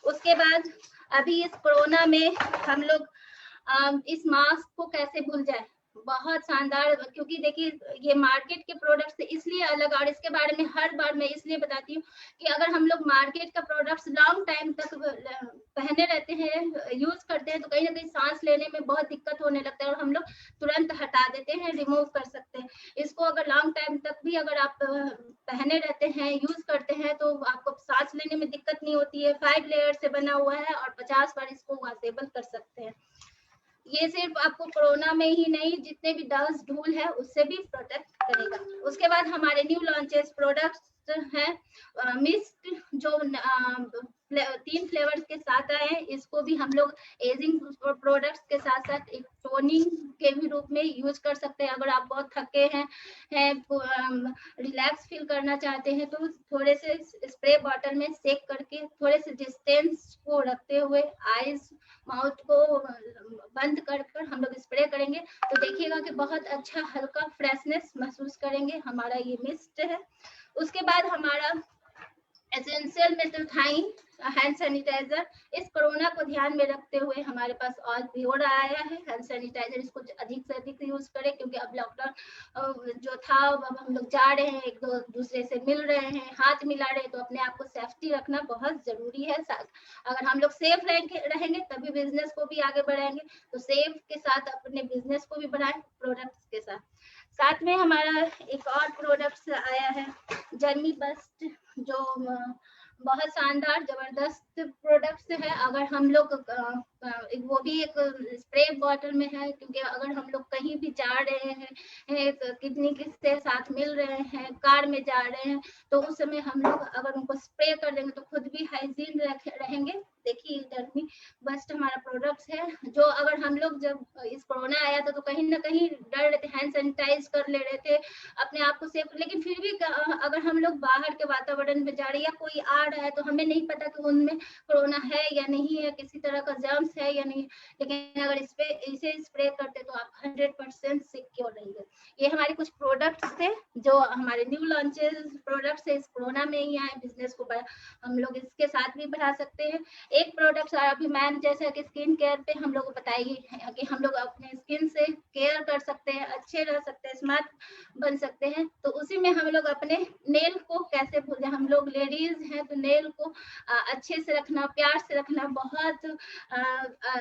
उसके बाद अभी इस कोरोना में हम लोग इस मास्क को कैसे भूल जाए, बहुत शानदार, क्योंकि देखिए ये मार्केट के प्रोडक्ट से इसलिए अलग, और इसके बारे में हर बार मैं इसलिए बताती हूँ कि अगर हम लोग मार्केट का प्रोडक्ट्स लॉन्ग टाइम तक पहने रहते हैं, यूज करते हैं, तो कहीं ना कहीं सांस लेने में बहुत दिक्कत होने लगता है और हम लोग तुरंत हटा देते हैं, रिमूव कर सकते हैं। इसको अगर लॉन्ग टाइम तक भी अगर आप पहने रहते हैं, यूज करते हैं, तो आपको सांस लेने में दिक्कत नहीं होती है। 5 लेयर से बना हुआ है और 50 बार इसको वॉशेबल कर सकते हैं। ये सिर्फ आपको कोरोना में ही नहीं, जितने भी डस्ट धूल है उससे भी प्रोटेक्ट करेगा। उसके बाद हमारे न्यू लॉन्चेस प्रोडक्ट्स हैं मिस्ट, जो 3 फ्लेवर्स के साथ आए हैं। इसको भी हम लोग एजिंग प्रोडक्ट्स के साथ साथ एक टोनिंग के भी रूप में यूज कर सकते हैं। अगर आप बहुत थके हैं रिलैक्स फील करना चाहते हैं, तो थोड़े से स्प्रे बॉटल में सेक करके थोड़े से डिस्टेंस को रखते हुए आईज माउथ को बंद कर हम लोग स्प्रे करेंगे, तो देखिएगा कि बहुत अच्छा हल्का फ्रेशनेस महसूस करेंगे। हमारा ये मिस्ट है। उसके बाद हमारा एसेंशियल मेथाइन हैंड सैनिटाइजर, इस कोरोना को ध्यान में रखते हुए हमारे पास और प्योर आया है हैंड सैनिटाइजर। इसको अधिक से अधिक यूज करें, क्योंकि अब लॉकडाउन जो था, अब हम लोग जा रहे हैं, एक दूसरे से मिल रहे हैं, हाथ मिला रहे हैं, तो अपने आप को सेफ्टी रखना बहुत जरूरी है। अगर हम लोग सेफ रहेंगे तभी बिजनेस को भी आगे बढ़ाएंगे। तो सेफ के साथ अपने बिजनेस को भी बढ़ाएं प्रोडक्ट्स के साथ। साथ में हमारा एक और प्रोडक्ट्स आया है जर्मी बस्ट, जो बहुत शानदार जबरदस्त प्रोडक्ट्स है। अगर हम लोग वो भी एक स्प्रे बॉटल में है, क्योंकि अगर हम लोग कहीं भी जा रहे हैं, किडनी के साथ मिल रहे हैं, कार में जा रहे हैं, तो उस समय हम लोग अगर उनको स्प्रे कर देंगे तो खुद भी हाइजीन रहेंगे। देखिए जर्मी बस्ट हमारा प्रोडक्ट्स है, जो अगर हम लोग जब इस कोरोना आया था तो कहीं ना कहीं डर रहे थे, हैंड सैनिटाइज कर ले रहे थे अपने आप को सेफ, लेकिन फिर भी अगर हम लोग बाहर के वातावरण में जा रहे हैं या कोई आ रहा है, तो हमें नहीं पता कि उनमें कोरोना है या नहीं है, किसी तरह का जर्म्स है या नहीं, लेकिन अगर इसे स्प्रे करते तो आप 100% सिक्योर रहेंगे। ये हमारे कुछ प्रोडक्ट्स थे जो हमारे न्यू लॉन्चेस प्रोडक्ट्स है, इस कोरोना में ही आए। बिजनेस को हम लोग इसके साथ भी बढ़ा सकते हैं। एक प्रोडक्ट अभी मैम जैसा कि स्किन केयर पे हम लोग बताएगी कि हम लोग अपने स्किन से केयर कर सकते हैं, अच्छे रह सकते हैं, स्मार्ट बन सकते हैं। तो उसी में हम लोग अपने नेल को कैसे भूल जाए, हम लोग लेडीज हैं तो नेल को अच्छे से रखना, प्यार से रखना बहुत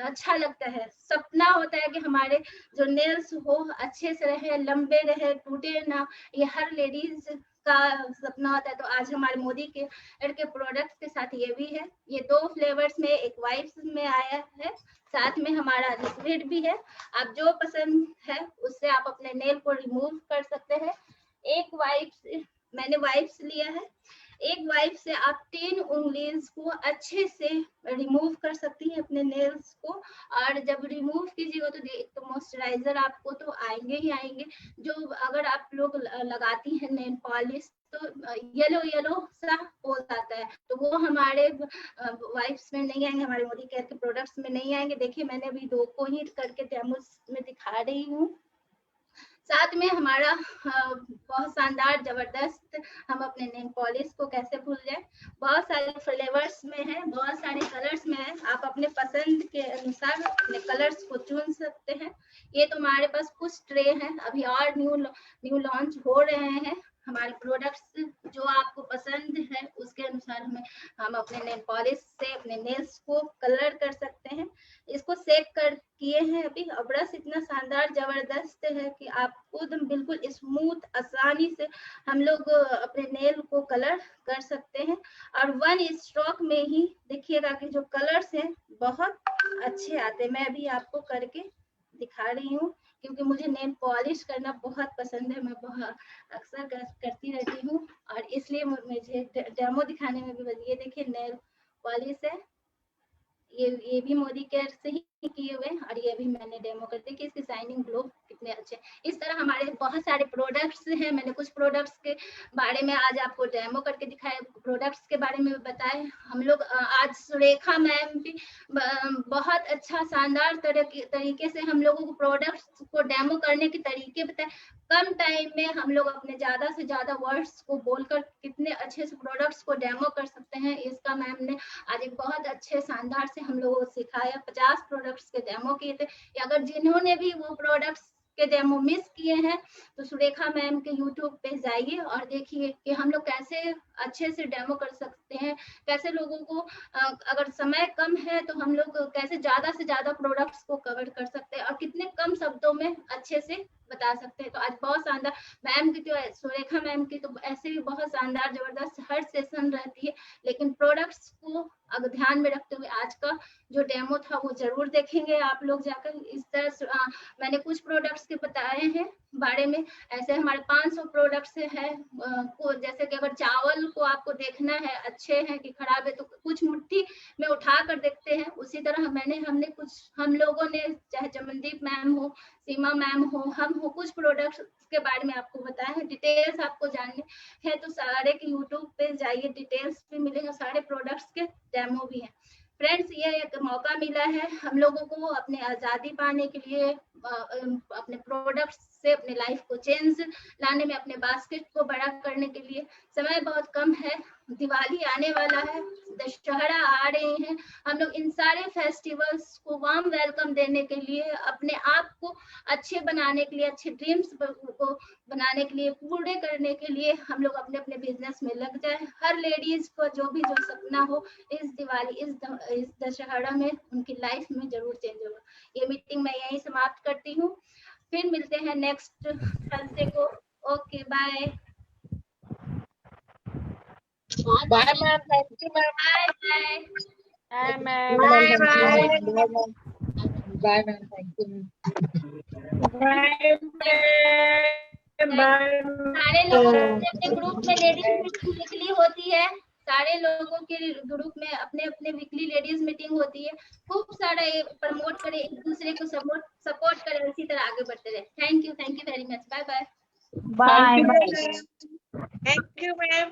अच्छा लगता है। सपना होता है कि हमारे जो नेल्स हो अच्छे से रहे, लंबे रहे, टूटे ना, ये हर लेडीज का सपना होता है। तो आज हमारे मोदी के प्रोडक्ट के साथ ये भी है, ये 2 फ्लेवर्स में, एक वाइप्स में आया है, साथ में हमारा लिक्विड भी है। आप जो पसंद है उससे आप अपने नेल को रिमूव कर सकते हैं। एक वाइप्स मैंने वाइप्स लिया है, एक वाइप से आप 3 उंगलीज को अच्छे से रिमूव कर सकती हैं अपने नेल्स को। और जब रिमूव कीजिएगा तो मॉइस्चराइजर आपको तो आएंगे ही आएंगे। जो अगर आप लोग लगाती हैं नेल पॉलिश तो येलो येलो सा हो जाता है, तो वो हमारे वाइप्स में नहीं आएंगे, हमारे मोदी केयर के प्रोडक्ट्स में नहीं आएंगे। देखिए मैंने अभी 2 को ही करके डेमो में दिखा रही हूँ। साथ में हमारा बहुत शानदार जबरदस्त, हम अपने नेल पॉलिश को कैसे भूल जाए, बहुत सारे फ्लेवर्स में है, बहुत सारे कलर्स में है। आप अपने पसंद के अनुसार अपने कलर्स को चुन सकते हैं। ये तो हमारे पास कुछ ट्रे हैं, अभी और न्यू लॉन्च हो रहे हैं। हमारे प्रोडक्ट्स जो आपको पसंद है उसके अनुसार हम अपने नेल पॉलिश से अपने नेल्स को कलर कर सकते हैं। इसको सेक कर किए हैं अभी, और ब्रश इतना शानदार जबरदस्त है कि आप खुद बिल्कुल स्मूथ आसानी से हम लोग अपने नेल को कलर कर सकते हैं। और 1 स्ट्रोक में ही देखिएगा कि जो कलर्स हैं बहुत अच्छे आते हैं। मैं अभी आपको करके दिखा रही हूँ क्योंकि मुझे नेल पॉलिश करना बहुत पसंद है, मैं बहुत अक्सर करती रहती हूँ और इसलिए मुझे डेमो दिखाने में भी। ये देखिए नेल पॉलिश है, ये भी मोदी केयर से ही किए हुए हैं, और ये भी मैंने डेमो कर दी कि इसकी शाइनिंग ग्लो कितने अच्छे। इस तरह हमारे बहुत सारे प्रोडक्ट्स हैं, मैंने कुछ प्रोडक्ट्स के बारे में आज आपको डेमो करके दिखाया, प्रोडक्ट्स के बारे में बताए। हम लोग आज सुरेखा मैम भी बहुत अच्छा शानदार तरीके से हम लोगों को प्रोडक्ट्स को डेमो करने के तरीके बताए। कम टाइम में हम लोग अपने ज्यादा से ज्यादा वर्ड्स को बोलकर कितने अच्छे से प्रोडक्ट्स को डेमो कर सकते हैं, इसका मैम ने आज एक बहुत अच्छे शानदार से हम लोगों को सिखाया। 50 प्रोडक्ट्स के डेमो किए थे। अगर जिन्होंने भी वो प्रोडक्ट्स के डेमो मिस किए हैं तो सुरेखा मैम के यूट्यूब पे जाइए और देखिए कि हम लोग कैसे अच्छे से डेमो कर सकते हैं, कैसे लोगों को अगर समय कम है तो हम लोग कैसे ज्यादा से ज्यादा प्रोडक्ट्स को कवर कर सकते हैं और कितने कम शब्दों में अच्छे से बता सकते हैं। तो आज बहुत शानदार मैम की, तो सुरेखा मैम की तो ऐसे भी बहुत शानदार जबरदस्त हर सेशन रहती है, लेकिन प्रोडक्ट्स को अगर ध्यान में रखते हुए आज का जो डेमो था वो जरूर देखेंगे आप लोग जाकर। इस तरह से मैंने कुछ प्रोडक्ट्स के बताए हैं बारे में, ऐसे हमारे 500 प्रोडक्ट्स है। जैसे कि अगर चावल को आपको देखना है अच्छे हैं कि खराब है तो कुछ मुट्ठी में उठा कर देखते हैं, उसी तरह हम लोगों ने चाहे चमनदीप मैम हो, सीमा मैम हो, हम हो, कुछ प्रोडक्ट्स के बारे में आपको बताया है। डिटेल्स आपको जानने हैं तो सारे के यूट्यूब पे जाइए, डिटेल्स भी मिलेगा, सारे प्रोडक्ट्स के डेमो भी है। फ्रेंड्स ये एक मौका मिला है हम लोगों को अपने आज़ादी पाने के लिए, अपने प्रोडक्ट्स से अपने लाइफ को चेंज लाने में, अपने बास्केट को बड़ा करने के लिए। समय बहुत कम है, दिवाली आने वाला है, दशहरा आ रहे हैं, हम लोग इन सारे फेस्टिवल्स को वार्म वेलकम देने के लिए, अपने आप को अच्छे बनाने के लिए, अच्छे ड्रीम्स को बनाने के लिए, पूरे करने के लिए हम लोग अपने अपने बिजनेस में लग जाए। हर लेडीज को जो भी जो सपना हो इस दिवाली, इस दशहरा में उनकी लाइफ में जरूर चेंज होगा। ये मीटिंग मैं यहीं समाप्त करती हूँ, फिर मिलते हैं नेक्स्ट थर्सडे को। Okay bye bye ma'am, thank you ma'am. Bye bye ma'am. Bye ma'am, bye ma'am, thank you. सारे लोग अपने ग्रुप में लेडीज मीटिंग वीकली होती है, सारे लोगों के ग्रुप में अपने अपने वीकली लेडीज मीटिंग होती है। खूब सारा प्रमोट करें, एक दूसरे को सपोर्ट करें, इसी तरह आगे बढ़ते रहे। Thank you very much. Bye bye. Bye thank you ma'am.